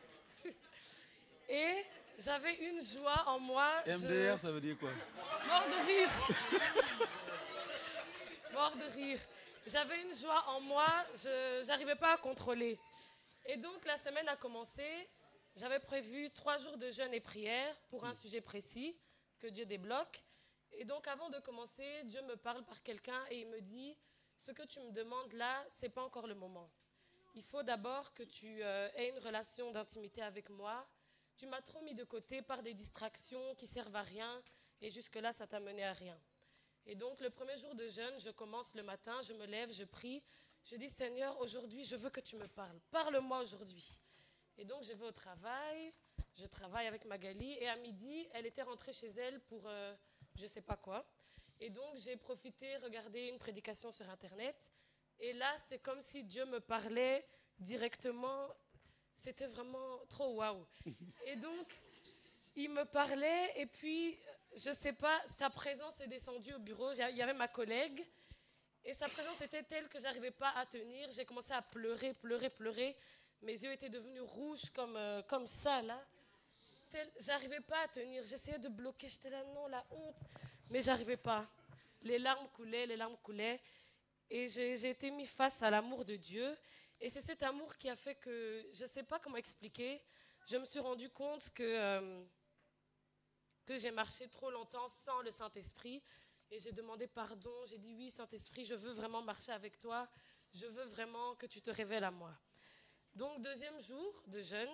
Et... j'avais une joie en moi. MDR, ça veut dire quoi? Mort de rire. Mort de rire. J'avais une joie en moi, je n'arrivais pas à contrôler. Et donc, la semaine a commencé. J'avais prévu 3 jours de jeûne et prière pour un sujet précis que Dieu débloque. Et donc, avant de commencer, Dieu me parle par quelqu'un et il me dit « Ce que tu me demandes là, ce n'est pas encore le moment. Il faut d'abord que tu aies une relation d'intimité avec moi. Tu m'as trop mis de côté par des distractions qui ne servent à rien et jusque-là, ça t'a mené à rien. » Et donc, le premier jour de jeûne, je commence le matin, je me lève, je prie. Je dis « Seigneur, aujourd'hui, je veux que tu me parles. Parle-moi aujourd'hui. » Et donc, je vais au travail, je travaille avec Magali. Et à midi, elle était rentrée chez elle pour je ne sais pas quoi. Et donc, j'ai profité, regardé une prédication sur Internet. Et là, c'est comme si Dieu me parlait directement. C'était vraiment trop waouh. Et donc, il me parlait. Et puis, je ne sais pas, sa présence est descendue au bureau. Il y avait ma collègue. Et sa présence était telle que je n'arrivais pas à tenir. J'ai commencé à pleurer, pleurer, pleurer. Mes yeux étaient devenus rouges comme ça, là. J'arrivais pas à tenir. J'essayais de bloquer. J'étais là, non, la honte. Mais j'arrivais pas. Les larmes coulaient, les larmes coulaient. Et j'ai été mis face à l'amour de Dieu. Et c'est cet amour qui a fait que, je ne sais pas comment expliquer, je me suis rendu compte que j'ai marché trop longtemps sans le Saint-Esprit. Et j'ai demandé pardon. J'ai dit, oui, Saint-Esprit, je veux vraiment marcher avec toi. Je veux vraiment que tu te révèles à moi. Donc, 2e jour de jeûne,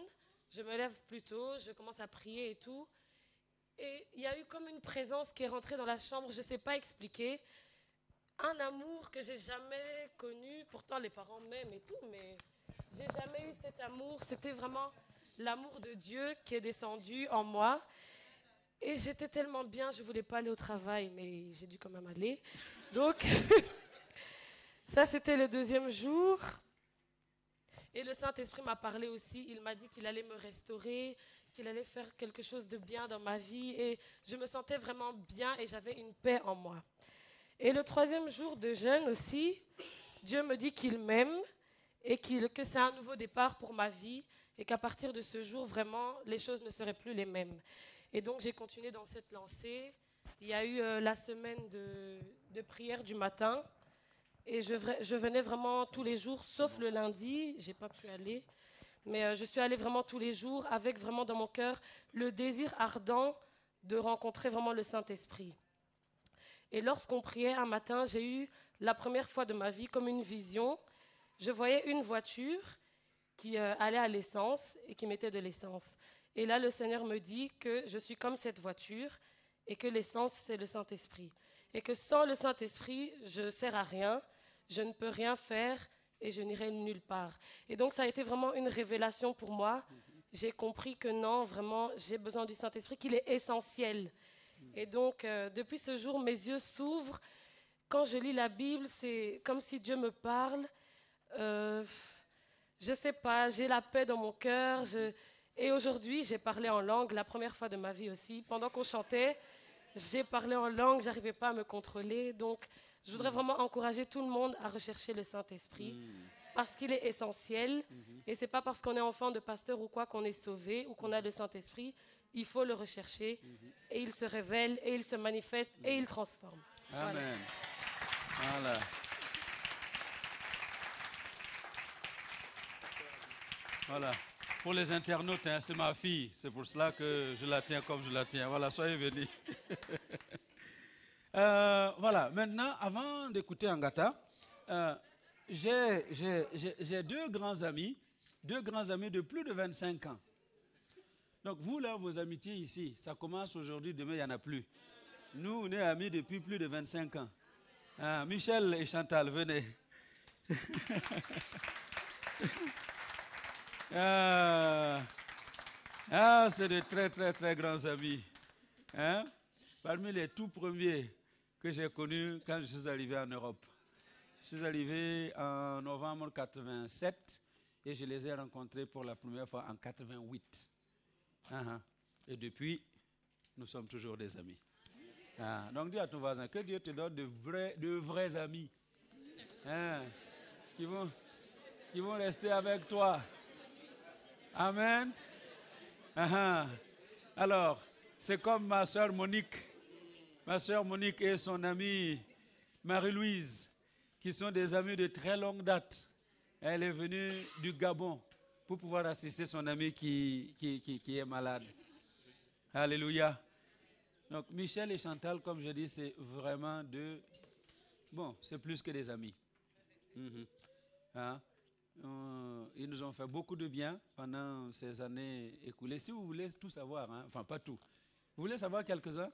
je me lève plus tôt, je commence à prier et tout. Et il y a eu comme une présence qui est rentrée dans la chambre, je ne sais pas expliquer. Un amour que je n'ai jamais connu, pourtant les parents m'aiment et tout, mais je n'ai jamais eu cet amour. C'était vraiment l'amour de Dieu qui est descendu en moi. Et j'étais tellement bien, je ne voulais pas aller au travail, mais j'ai dû quand même aller. Donc, ça c'était le 2e jour. Et le Saint-Esprit m'a parlé aussi, il m'a dit qu'il allait me restaurer, qu'il allait faire quelque chose de bien dans ma vie. Et je me sentais vraiment bien et j'avais une paix en moi. Et le 3e jour de jeûne aussi, Dieu me dit qu'il m'aime et que c'est un nouveau départ pour ma vie et qu'à partir de ce jour, vraiment, les choses ne seraient plus les mêmes. Et donc, j'ai continué dans cette lancée. Il y a eu la semaine de prière du matin. Et je venais vraiment tous les jours, sauf le lundi, je n'ai pas pu aller. Mais je suis allée vraiment tous les jours avec vraiment dans mon cœur le désir ardent de rencontrer vraiment le Saint-Esprit. Et lorsqu'on priait un matin, j'ai eu la première fois de ma vie comme une vision. Je voyais une voiture qui allait à l'essence et qui mettait de l'essence. Et là, le Seigneur me dit que je suis comme cette voiture et que l'essence, c'est le Saint-Esprit. Et que sans le Saint-Esprit, je ne sers à rien. Je ne peux rien faire et je n'irai nulle part. Et donc, ça a été vraiment une révélation pour moi. J'ai compris que non, vraiment, j'ai besoin du Saint-Esprit, qu'il est essentiel. Et donc, depuis ce jour, mes yeux s'ouvrent. Quand je lis la Bible, c'est comme si Dieu me parle. Je ne sais pas, j'ai la paix dans mon cœur. Et aujourd'hui, j'ai parlé en langue, la première fois de ma vie aussi. Pendant qu'on chantait, j'ai parlé en langue, je n'arrivais pas à me contrôler. Donc, je voudrais vraiment encourager tout le monde à rechercher le Saint-Esprit parce qu'il est essentiel. Et ce n'est pas parce qu'on est enfant de pasteur ou quoi qu'on est sauvé ou qu'on a le Saint-Esprit. Il faut le rechercher et il se révèle et il se manifeste et il transforme. Amen. Voilà. Voilà. Pour les internautes, hein, c'est ma fille. C'est pour cela que je la tiens comme je la tiens. Voilà, soyez venus. Voilà, maintenant, avant d'écouter Angata, j'ai 2 grands amis de plus de 25 ans. Donc vous, là, vos amitiés ici, ça commence aujourd'hui, demain, il n'y en a plus. Nous, on est amis depuis plus de 25 ans. Michel et Chantal, venez. C'est de très, très, très grands amis. Hein? Parmi les tout premiers que j'ai connus quand je suis arrivé en Europe. Je suis arrivé en novembre 87 et je les ai rencontrés pour la première fois en 88. Et depuis, nous sommes toujours des amis. Donc dis à ton voisin que Dieu te donne de vrais amis qui vont rester avec toi. Amen. Alors, c'est comme ma soeur Monique. Ma soeur Monique et son amie Marie-Louise. qui sont des amis de très longue date. Elle est venue du Gabon pour pouvoir assister son ami qui est malade. Alléluia. Donc, Michel et Chantal, comme je dis, c'est vraiment c'est plus que des amis. Hein? Ils nous ont fait beaucoup de bien pendant ces années écoulées. Si vous voulez tout savoir, enfin pas tout, vous voulez savoir quelques-uns?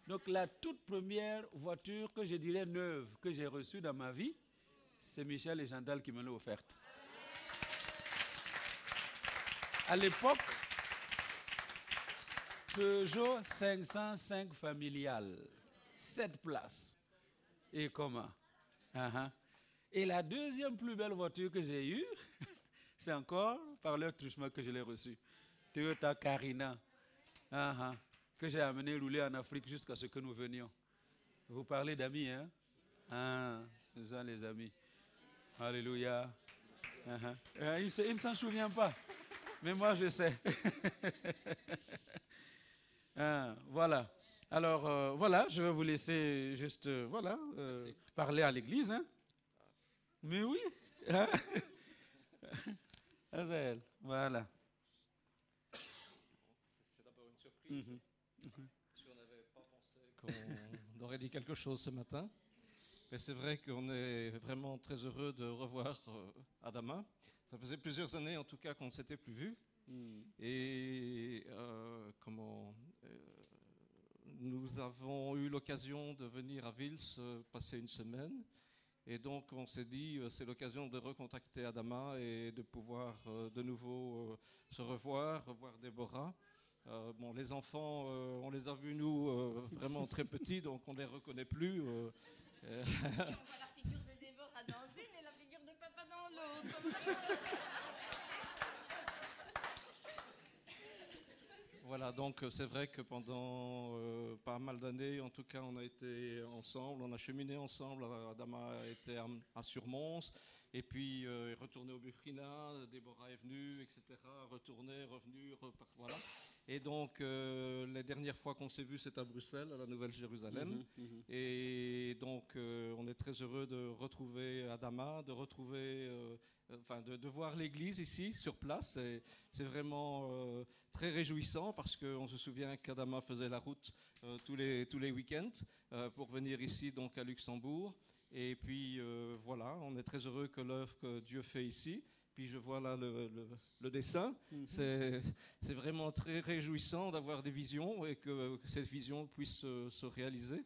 Donc, la toute première voiture que je dirais neuve que j'ai reçue dans ma vie, c'est Michel et Chantal qui me l'ont offerte. À l'époque, Peugeot 505 familiale, 7 places. Et comment? Et la deuxième plus belle voiture que j'ai eue, c'est encore par leur truchement que je l'ai reçue. Toyota Carina, que j'ai amené rouler en Afrique jusqu'à ce que nous venions. Vous parlez d'amis, hein? Nous sommes les amis. Alléluia. Il ne s'en souvient pas, mais moi je sais. Voilà. Alors, voilà, je vais vous laisser juste parler à l'église. Hein? Mais oui. Azaël, voilà. C'est d'abord une surprise. Parce qu'on n'avait pas pensé qu'on aurait dit quelque chose ce matin. Mais c'est vrai qu'on est vraiment très heureux de revoir Adama. Ça faisait plusieurs années en tout cas qu'on ne s'était plus vus. Et nous avons eu l'occasion de venir à Vils passer une semaine. Et donc on s'est dit, c'est l'occasion de recontacter Adama et de pouvoir de nouveau se revoir Déborah. Les enfants, on les a vus nous vraiment très petits, donc on ne les reconnaît plus. On voit la figure de Déborah dans une et la figure de papa dans l'autre. Voilà, donc c'est vrai que pendant pas mal d'années, en tout cas, on a été ensemble, on a cheminé ensemble. Adama était à Surmons, et puis retourné au Burkina, Déborah est venue, etc. Retourné, revenu, voilà. Et donc, les dernières fois qu'on s'est vus, c'est à Bruxelles, à la Nouvelle-Jérusalem. Et donc, on est très heureux de retrouver Adama, de retrouver... de voir l'église ici, sur place. C'est vraiment très réjouissant parce qu'on se souvient qu'Adama faisait la route tous les week-ends pour venir ici, donc à Luxembourg. Et puis voilà, on est très heureux que l'œuvre que Dieu fait ici. Puis je vois là le dessin. C'est vraiment très réjouissant d'avoir des visions et que cette vision puisse se réaliser.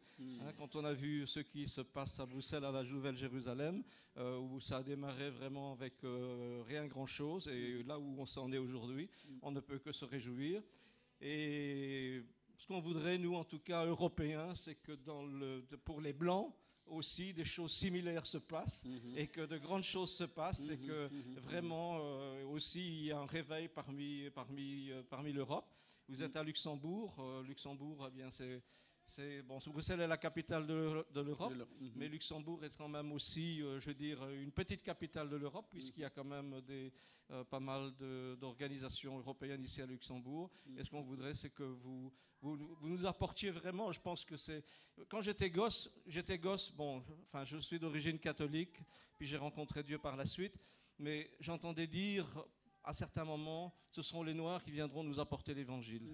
Quand on a vu ce qui se passe à Bruxelles, à la Nouvelle-Jérusalem, où ça a démarré vraiment avec rien grand-chose, et là où on s'en est aujourd'hui, on ne peut que se réjouir. Et ce qu'on voudrait, nous en tout cas Européens, c'est que pour les Blancs, aussi des choses similaires se passent et que de grandes choses se passent et que vraiment aussi il y a un réveil parmi l'Europe. Vous êtes à Luxembourg. Luxembourg, eh bien Bruxelles est la capitale de l'Europe, mais Luxembourg est quand même aussi, je veux dire, une petite capitale de l'Europe, puisqu'il y a quand même pas mal d'organisations européennes ici à Luxembourg. Et ce qu'on voudrait, c'est que vous nous apportiez vraiment, je pense que c'est... Quand j'étais gosse, je suis d'origine catholique, puis j'ai rencontré Dieu par la suite, mais j'entendais dire à certains moments, ce seront les Noirs qui viendront nous apporter l'Évangile.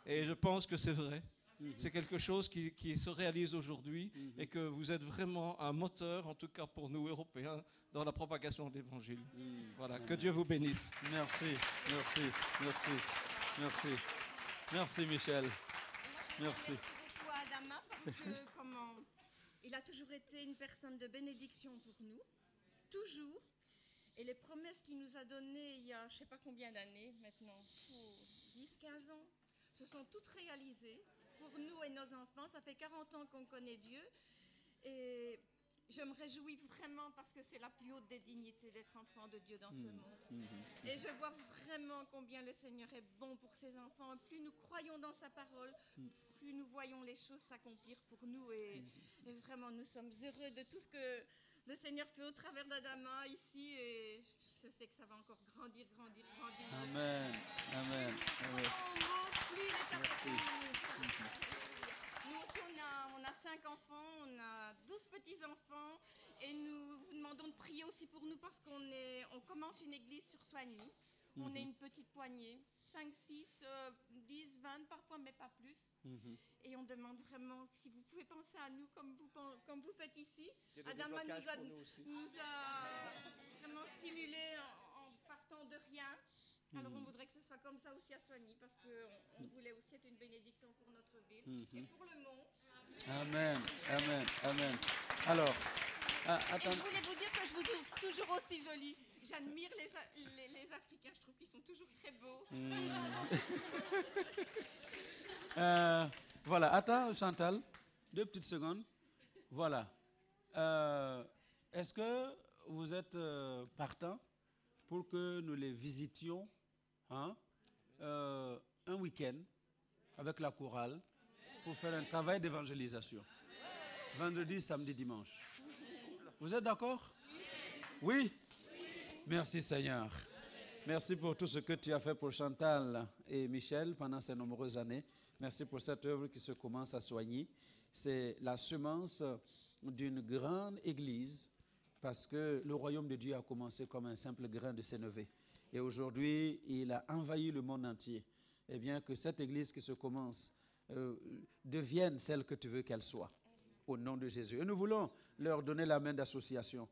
Et je pense que c'est vrai. C'est quelque chose qui se réalise aujourd'hui et que vous êtes vraiment un moteur, en tout cas pour nous Européens, dans la propagation de l'Évangile. Voilà, que Dieu vous bénisse. Merci, merci, merci, merci. Merci Michel. Merci. Beaucoup à Adama parce que il a toujours été une personne de bénédiction pour nous, toujours. Et les promesses qu'il nous a données il y a je ne sais pas combien d'années maintenant, 10-15 ans, se sont toutes réalisées. Pour nous et nos enfants, ça fait 40 ans qu'on connaît Dieu et je me réjouis vraiment parce que c'est la plus haute des dignités d'être enfant de Dieu dans ce monde. Et je vois vraiment combien le Seigneur est bon pour ses enfants. Plus nous croyons dans sa parole, plus nous voyons les choses s'accomplir pour nous et vraiment nous sommes heureux de tout ce que le Seigneur fait au travers d'Adama ici et je sais que ça va encore grandir. Amen. Amen. Merci. Nous aussi, on a 5 enfants, on a 12 petits-enfants demandons de prier aussi pour nous parce on commence une église sur Soigny. On est une petite poignée, 5, 6, 10, 20 parfois, mais pas plus. Et on demande vraiment si vous pouvez penser à nous comme vous faites ici. Adama nous a vraiment stimulés en partant de rien. Alors on voudrait que ce soit comme ça aussi à Soigny parce qu'on voulait aussi être une bénédiction pour notre ville et pour le monde. Amen, amen, amen. Alors, attends. Et je voulais vous dire que je vous trouve toujours aussi jolie. J'admire les Africains, je trouve qu'ils sont toujours très beaux. Voilà, attends Chantal, 2 petites secondes. Voilà. Est-ce que vous êtes partant pour que nous les visitions un week-end avec la chorale pour faire un travail d'évangélisation? Vendredi, samedi, dimanche. Vous êtes d'accord? Oui? Merci Seigneur. Merci pour tout ce que tu as fait pour Chantal et Michel pendant ces nombreuses années. Merci pour cette œuvre qui se commence à soigner. C'est la semence d'une grande église parce que le royaume de Dieu a commencé comme un simple grain de sénévé. Et aujourd'hui, il a envahi le monde entier. Eh bien, que cette église qui se commence devienne celle que tu veux qu'elle soit, au nom de Jésus. Et nous voulons leur donner la main d'association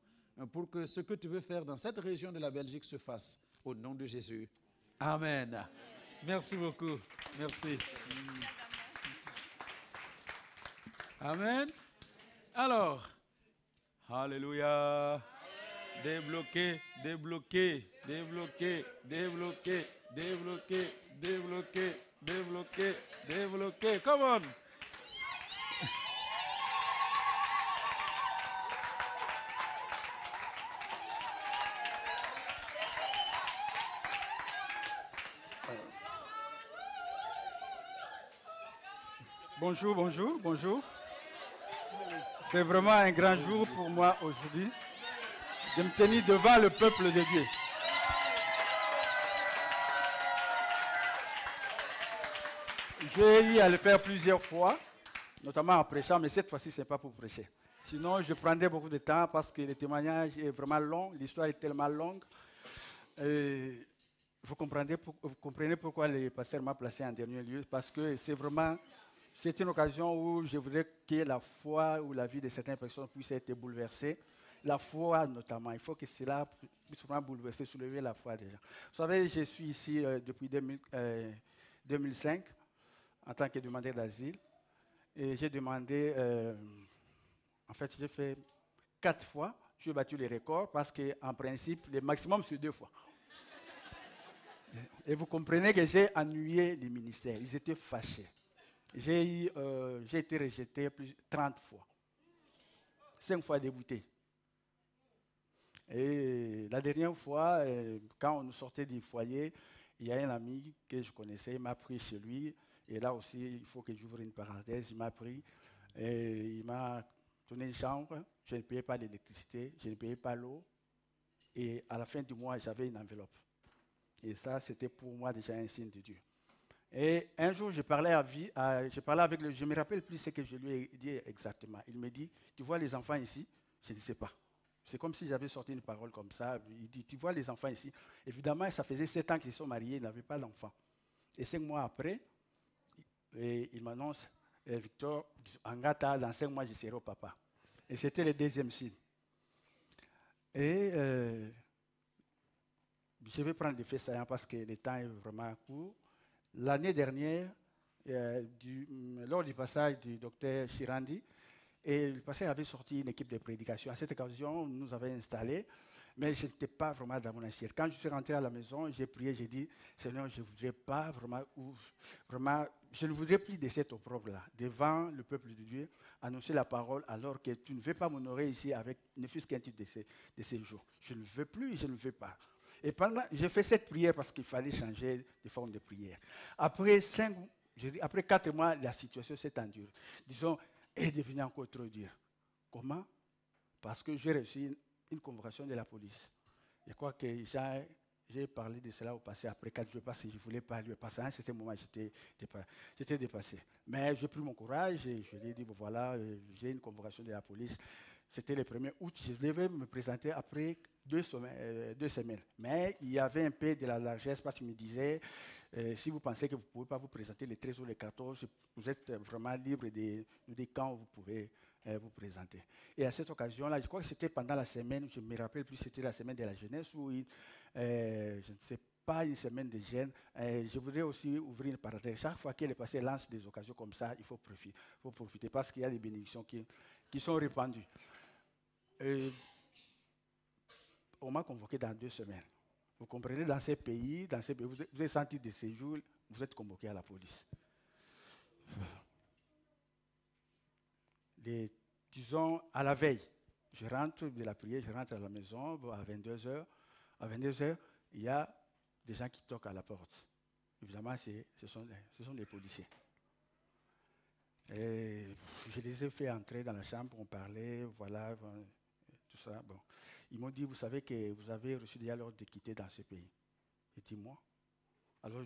pour que ce que tu veux faire dans cette région de la Belgique se fasse, au nom de Jésus. Amen. Merci beaucoup. Merci. Amen. Alors, alléluia. Débloqué, débloqué, débloqué, débloqué, débloqué, débloqué, débloqué, débloqué. Come on. Bonjour, bonjour, bonjour. C'est vraiment un grand jour pour moi aujourd'hui de me tenir devant le peuple de Dieu. J'ai eu à le faire plusieurs fois, notamment en prêchant, mais cette fois-ci, ce n'est pas pour prêcher. Sinon, je prendrais beaucoup de temps parce que le témoignage est vraiment long, l'histoire est tellement longue. Vous comprenez pourquoi le pasteur m'a placé en dernier lieu, parce que c'est une occasion où je voudrais que la foi ou la vie de certaines personnes puisse être bouleversée. La foi notamment, il faut que cela puisse vraiment bouleverser, soulever la foi des gens. Vous savez, je suis ici depuis 2005 en tant que demandeur d'asile. Et j'ai demandé, en fait, j'ai fait 4 fois. J'ai battu les records parce qu'en principe, le maximum, c'est 2 fois. Et vous comprenez que j'ai ennuyé les ministères. Ils étaient fâchés. J'ai été rejeté 30 fois. 5 fois débouté. Et la dernière fois, quand on nous sortait du foyer, il y a un ami que je connaissais, il m'a pris chez lui. Et là aussi, il faut que j'ouvre une parenthèse. Il m'a pris et il m'a donné une chambre. Je ne payais pas l'électricité, je ne payais pas l'eau. Et à la fin du mois, j'avais une enveloppe. Et ça, c'était pour moi déjà un signe de Dieu. Et un jour, je parlais avec lui, je ne me rappelle plus ce que je lui ai dit exactement. Il me dit, tu vois les enfants ici? Je ne sais pas. C'est comme si j'avais sorti une parole comme ça. Il dit, tu vois les enfants ici? Évidemment, ça faisait 7 ans qu'ils sont mariés, ils n'avaient pas d'enfants. Et 5 mois après, il m'annonce, Victor, Angata, dans 5 mois, je serai au papa. Et c'était le 2e signe. Et je vais prendre des faits saillants parce que le temps est vraiment court. L'année dernière, lors du passage du docteur Chirandi, et le pasteur avait sorti une équipe de prédication. À cette occasion, on nous avait installés, mais je n'étais pas vraiment dans mon assiette. Quand je suis rentré à la maison, j'ai prié, j'ai dit, Seigneur, je ne voudrais plus de cette opprobre-là, devant le peuple de Dieu, annoncer la parole alors que tu ne veux pas m'honorer ici avec ne fût-ce qu'un titre de séjour. Je ne veux plus, je ne veux pas. Et j'ai fait cette prière parce qu'il fallait changer de forme de prière. Après 4 mois, la situation s'est endurée. Disons, est devenue encore trop dure. Comment? Parce que j'ai reçu une convocation de la police. Je crois que j'ai parlé de cela au passé, après 4 jours, parce que je ne voulais pas lui passer. À un certain moment, j'étais dépassé. Mais j'ai pris mon courage et je lui ai dit, bon, voilà, j'ai une convocation de la police. C'était le 1er août. Je devais me présenter après 2 semaines. Mais il y avait un peu de la largesse parce qu'il me disait, si vous pensez que vous ne pouvez pas vous présenter les 13 ou les 14, vous êtes vraiment libre de dire quand vous pouvez vous présenter. Et à cette occasion-là, je crois que c'était pendant la semaine, je ne me rappelle plus, c'était la semaine de la jeunesse où je ne sais pas, une semaine de jeûne. Je voudrais aussi ouvrir une parenthèse. Chaque fois qu'elle est passée lance des occasions comme ça, il faut profiter parce qu'il y a des bénédictions qui sont répandues. On m'a convoqué dans 2 semaines. Vous comprenez, dans ces pays, vous êtes senti de séjour, vous êtes convoqué à la police. Disons, à la veille, je rentre de la prière, je rentre à la maison à 22h. À 22h, il y a des gens qui toquent à la porte. Évidemment, ce sont des policiers. Et je les ai fait entrer dans la chambre, on parlait, voilà, tout ça. Bon. Ils m'ont dit, vous savez que vous avez reçu déjà l'ordre de quitter dans ce pays. J'ai dit, moi. Alors,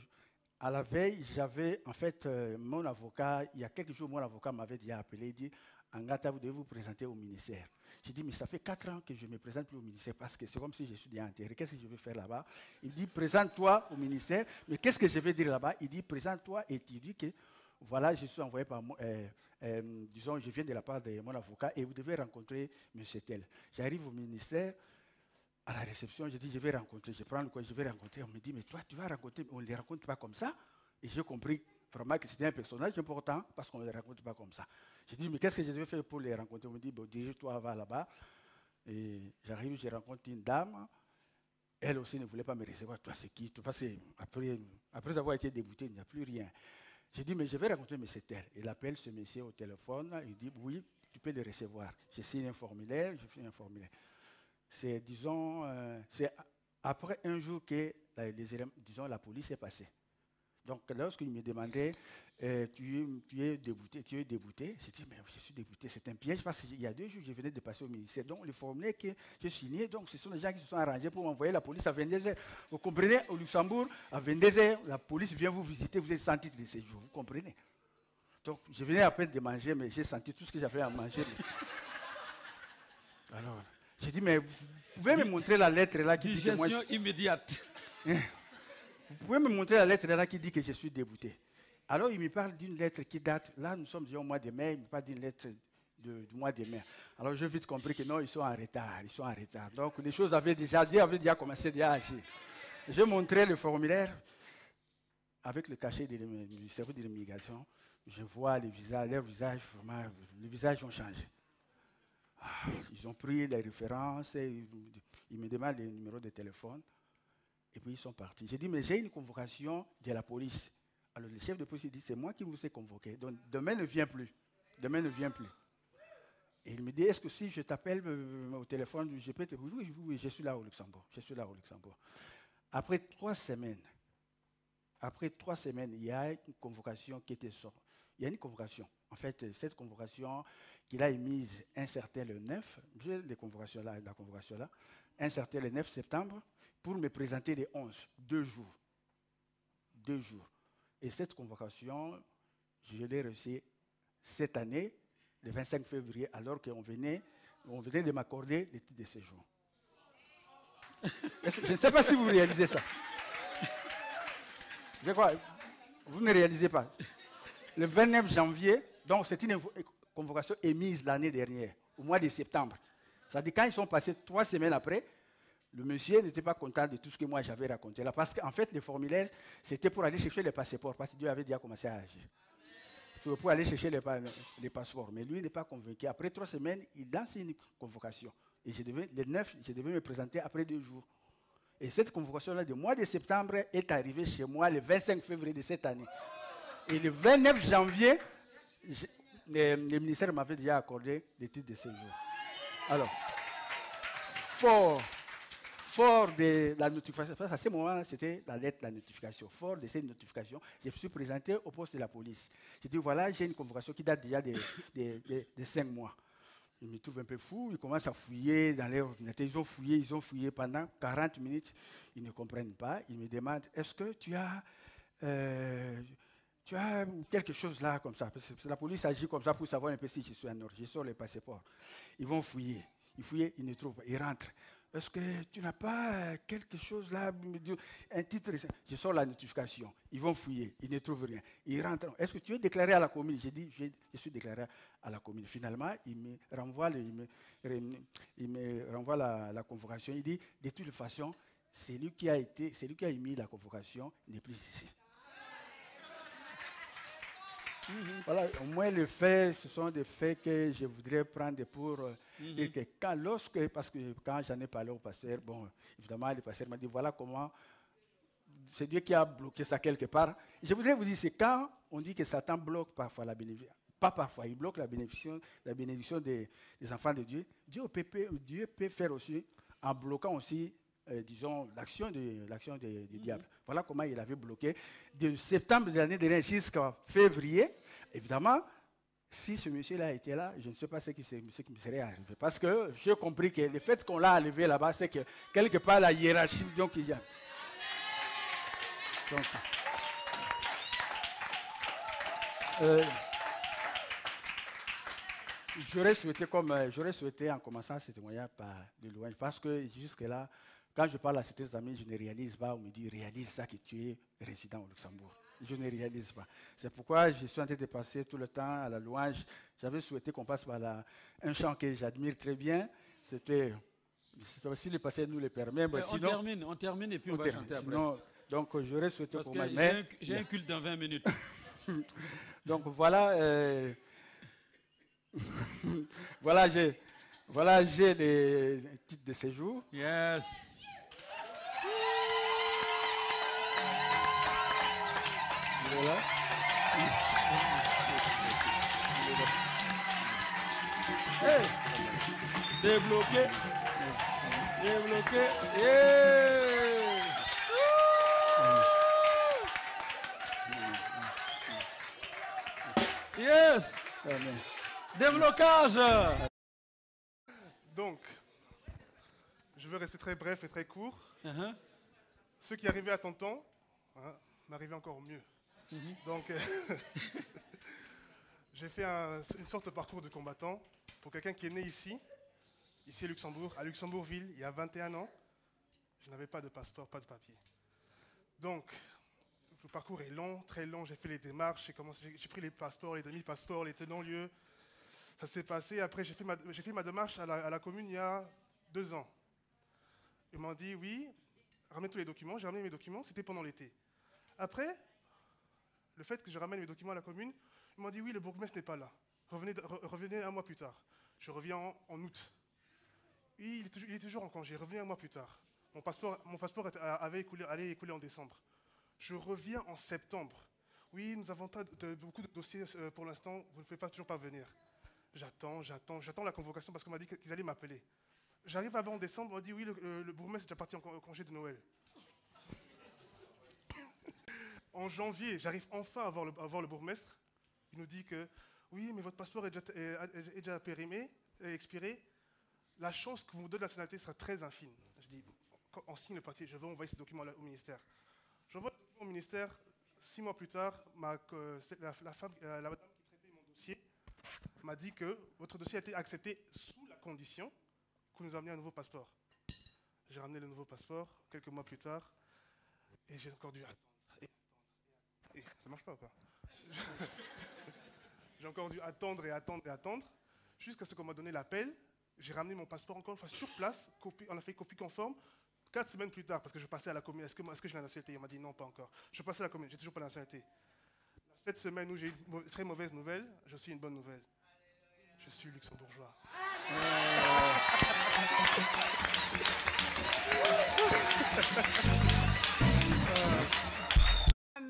à la veille, j'avais, en fait, mon avocat, il y a quelques jours, mon avocat m'avait déjà appelé, il dit, Angata, vous devez vous présenter au ministère. J'ai dit, mais ça fait 4 ans que je ne me présente plus au ministère parce que c'est comme si je suis déjà enterré. Qu'est-ce que je vais faire là-bas? Il dit, présente-toi au ministère. Mais qu'est-ce que je vais dire là-bas? Il dit, présente-toi et tu dis que, voilà, je suis envoyé par, disons, je viens de la part de mon avocat et vous devez rencontrer M. Tel. J'arrive au ministère, à la réception, je dis, je vais rencontrer, je prends le coin, je vais rencontrer. On me dit, mais toi, tu vas rencontrer, on ne les rencontre pas comme ça. Et j'ai compris vraiment que c'était un personnage important parce qu'on ne les rencontre pas comme ça. J'ai dit, mais qu'est-ce que je devais faire pour les rencontrer? On me dit, bon, dirige-toi, va là-bas. Et j'arrive, je rencontre une dame. Elle aussi ne voulait pas me recevoir. Toi, c'est qui? Parce que après avoir été débouté, il n'y a plus rien. J'ai dit, mais je vais rencontrer M. Tel. Il appelle ce monsieur au téléphone. Il dit, oui, tu peux le recevoir. Je signe un formulaire, je fais un formulaire. C'est, disons, c'est après un jour que, disons, la police est passée. Donc, lorsqu'il me demandait, tu es débouté, j'ai dit, mais je suis débouté, c'est un piège parce qu'il y a 2 jours, je venais de passer au ministère. Donc, le formulaire que j'ai signé, donc, ce sont les gens qui se sont arrangés pour m'envoyer la police à 22h. Vous comprenez, au Luxembourg, à 22h, la police vient vous visiter, vous êtes sans titre de séjour, vous comprenez? Donc, je venais à peine de manger, mais j'ai senti tout ce que j'avais à manger. Alors, j'ai dit, mais vous pouvez me montrer la lettre là qui dit que moi... Digestion immédiate. Vous pouvez me montrer la lettre là qui dit que je suis débouté. Alors, il me parle d'une lettre qui date, là nous sommes déjà au mois de mai, il me parle d'une lettre du mois de mai. Alors, j'ai vite compris que non, ils sont en retard. Donc, les choses avaient déjà commencé à agir. J'ai montré le formulaire avec le cachet du service de l'immigration. Je vois les visages, leurs visages, vraiment, les visages ont changé. Ils ont pris les références, ils me demandent les numéros de téléphone. Et puis ils sont partis. J'ai dit, mais j'ai une convocation de la police. Alors le chef de police dit, c'est moi qui vous ai convoqué. Donc demain ne vient plus. Et il me dit, est-ce que si je t'appelle au téléphone, je peux te... Oui, je suis là au Luxembourg. Après 3 semaines, il y a une convocation qui était sortie. Il y a une convocation. En fait, cette convocation qu'il a émise un certain le 9, j'ai la convocation là, un certain le 9 septembre, pour me présenter les 11, 2 jours. Et cette convocation, je l'ai reçue cette année, le 25 février, alors qu'on venait de m'accorder les titres de séjour. Je ne sais pas si vous réalisez ça. Je crois, vous ne réalisez pas. Le 29 janvier, donc c'est une convocation émise l'année dernière, au mois de septembre. C'est-à-dire quand ils sont passés 3 semaines après, le monsieur n'était pas content de tout ce que moi j'avais raconté là. Parce qu'en fait, le formulaire, c'était pour aller chercher les passeports. Parce que Dieu avait déjà commencé à agir. C'était pour aller chercher les passeports. Mais lui n'est pas convaincu. Après 3 semaines, il lance une convocation. Et le 9, je devais me présenter après 2 jours. Et cette convocation-là, du mois de septembre, est arrivée chez moi le 25 février de cette année. Et le 29 janvier, le ministère m'avait déjà accordé les titres de séjour. Alors, fort de la notification, parce qu'à ce moment-là, c'était la lettre de la notification. Fort de cette notification, je me suis présenté au poste de la police. J'ai dit, voilà, j'ai une convocation qui date déjà de 5 mois. Ils me trouvent un peu fou, ils commencent à fouiller dans leur ordinateur. Ils ont fouillé pendant 40 minutes. Ils ne comprennent pas. Ils me demandent, est-ce que tu tu as quelque chose là comme ça. Parce que la police agit comme ça pour savoir un peu si je suis en ordre. Je sors les passeports. Ils vont fouiller. Ils fouillent, ils ne trouvent pas. Ils rentrent. Est-ce que tu n'as pas quelque chose là, un titre? Je sors la notification. Ils vont fouiller. Ils ne trouvent rien. Ils rentrent. Est-ce que tu es déclaré à la commune? J'ai dit, je suis déclaré à la commune. Finalement, il me renvoie, la convocation. Il dit, de toute façon, c'est lui qui a émis la convocation, il n'est plus ici. Voilà, au moins les faits, ce sont des faits que je voudrais prendre pour dire que parce que quand j'en ai parlé au pasteur, bon, évidemment, le pasteur m'a dit, voilà comment c'est Dieu qui a bloqué ça quelque part. Je voudrais vous dire, c'est quand on dit que Satan bloque parfois la bénédiction, pas parfois, il bloque la bénédiction des enfants de Dieu. Dieu peut faire aussi, en bloquant aussi, disons, l'action du diable. Voilà comment il avait bloqué de septembre de l'année dernière jusqu'à février. Évidemment, si ce monsieur-là était là, je ne sais pas ce qui me serait arrivé. Parce que j'ai compris que le fait qu'on l'a enlevé là-bas, c'est que quelque part la hiérarchie, donc il y a. Donc, j'aurais souhaité en commençant ce témoignage par le louange, parce que jusque-là, quand je parle à certains amis, je ne réalise pas, on me dit, réalise ça que tu es résident au Luxembourg. Je ne réalise pas. C'est pourquoi je suis en train de passer tout le temps à la louange. J'avais souhaité qu'on passe par un chant que j'admire très bien. C'était, si le passé nous le permet. Sinon, on termine et puis on va chanter après. Sinon, donc j'aurais souhaité parce pour que moi. J'ai un culte dans 20 minutes. Donc voilà. Voilà, j'ai les titres de séjour. Yes. Voilà. Hey. Débloqué. Yeah. Yes. Amen. Déblocage. Donc, je vais rester très bref et très court. Ceux qui arrivaient à Tonton, m'arrivaient encore mieux. Donc, j'ai fait une sorte de parcours de combattant pour quelqu'un qui est né ici à Luxembourg, à Luxembourgville, il y a 21 ans. Je n'avais pas de passeport, pas de papier. Donc, le parcours est long, très long. J'ai fait les démarches, j'ai pris les passeports, les demi-passeports, les tenants-lieux. Ça s'est passé. Après, j'ai fait ma démarche à la commune il y a 2 ans. Ils m'ont dit, oui, ramenez tous les documents. J'ai ramené mes documents, c'était pendant l'été. Après, le fait que je ramène mes documents à la commune, ils m'ont dit, oui, le bourgmestre n'est pas là. Revenez 1 mois plus tard. Je reviens en août. Oui, il est toujours en congé. Revenez 1 mois plus tard. Mon passeport allait écouler en décembre. Je reviens en septembre. Oui, nous avons beaucoup de dossiers pour l'instant. Vous ne pouvez toujours pas venir. J'attends la convocation parce qu'on m'a dit qu'ils allaient m'appeler. J'arrive là-bas en décembre, on m'a dit oui, le bourgmestre est déjà parti en congé de Noël. En janvier, j'arrive enfin à voir le bourgmestre. Il nous dit que oui, mais votre passeport est déjà périmé, expiré. La chance que vous me donnez de la nationalité sera très infime. Je dis, quand on signe le papier, je vais envoyer ce document au ministère. J'envoie le document au ministère. 6 mois plus tard, la madame qui traitait mon dossier m'a dit que votre dossier a été accepté sous la condition que nous amenions un nouveau passeport. J'ai ramené le nouveau passeport quelques mois plus tard et j'ai encore dû attendre. Et ça marche pas ou quoi? J'ai encore dû attendre jusqu'à ce qu'on m'a donné l'appel. J'ai ramené mon passeport encore une fois sur place. On a fait copie conforme. 4 semaines plus tard, parce que je passais à la commune. Est-ce que j'ai la nationalité? On m'a dit non, pas encore. Je passais à la commune, j'ai toujours pas la nationalité. Cette semaine où j'ai une très mauvaise nouvelle, je suis une bonne nouvelle. Je suis luxembourgeois.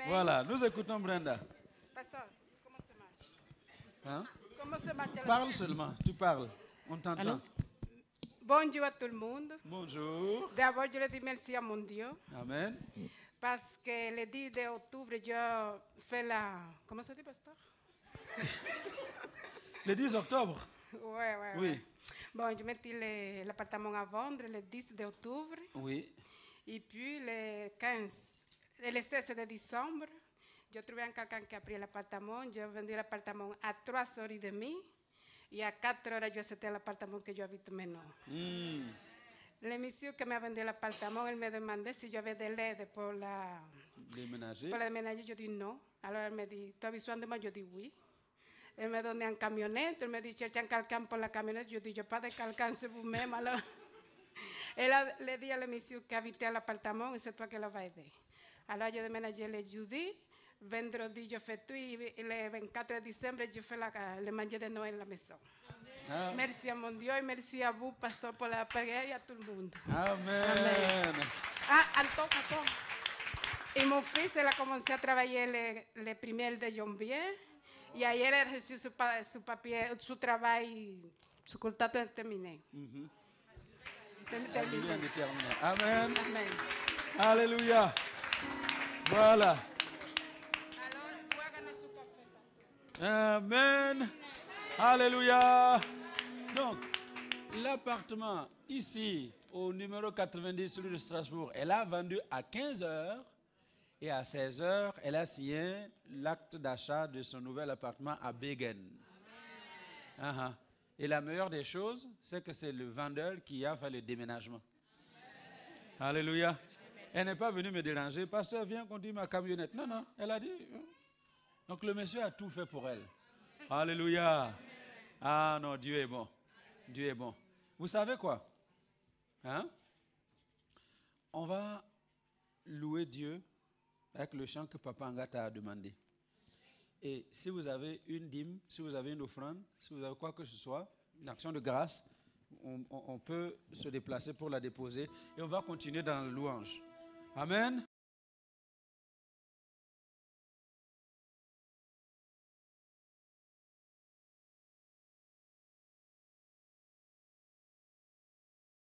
Voilà, nous écoutons Brenda. Pasteur, comment ça marche? Hein? Comment ça marche? Parle seulement, tu parles. On t'entend. Bonjour à tout le monde. Bonjour. D'abord, je le dis merci à mon Dieu. Amen. Parce que le 10 d'octobre, je fais la... Comment ça dit, pasteur? Le 10 octobre? Oui. Bon, je mettais l'appartement à vendre le 10 d'octobre. Oui. Et puis le 16 de décembre, Yo trouvé quelqu'un qui a pris l'appartement. J'ai vendu l'appartement à 3 heures et demie. Et à 4 heures, je c'était l'appartement que j'habite maintenant. Le monsieur qui m'a vendu l'appartement, il me demandait si j'avais de l'aide pour la déménager. Pour la déménager, je dis non. Alors elle me dit, tu as besoin de moi? Je dis oui. Elle me donne une camionnette, elle me dit, cherche quelqu'un pour la camionnette. Je dis, je n'ai pas de quelqu'un, c'est vous-même. Alors, elle a dit à monsieur qui habitait l'appartement, c'est toi qui le vas aider. Alors, je déménagé le jeudi. Vendredi, je fais tout. Et le 24 décembre, je fais le manger de Noël à la maison. Ah. Merci à mon Dieu et merci à vous, pasteur, pour la prière et à tout le monde. Amen. Amen. Ah, attends. Et mon fils, il a commencé à travailler le 1er de janvier. Et hier, il a reçu su papier, su travail, su contrat terminé. Terminé. Amen. Amen. Alléluia. Voilà. Amen. Alléluia. Donc, l'appartement ici, au numéro 90, celui de Strasbourg, elle a vendu à 15 heures et à 16 heures, elle a signé l'acte d'achat de son nouvel appartement à Begen. Et la meilleure des choses, c'est que c'est le vendeur qui a fait le déménagement. Alléluia. Elle n'est pas venue me déranger. Pasteur, viens conduire ma camionnette. Non, elle a dit. Donc le monsieur a tout fait pour elle. Alléluia. Ah non, Dieu est bon. Dieu est bon. Vous savez quoi? On va louer Dieu avec le chant que Papa Angata a demandé. Et si vous avez une dîme, si vous avez une offrande, si vous avez quoi que ce soit, une action de grâce, on peut se déplacer pour la déposer et on va continuer dans la louange. Amen.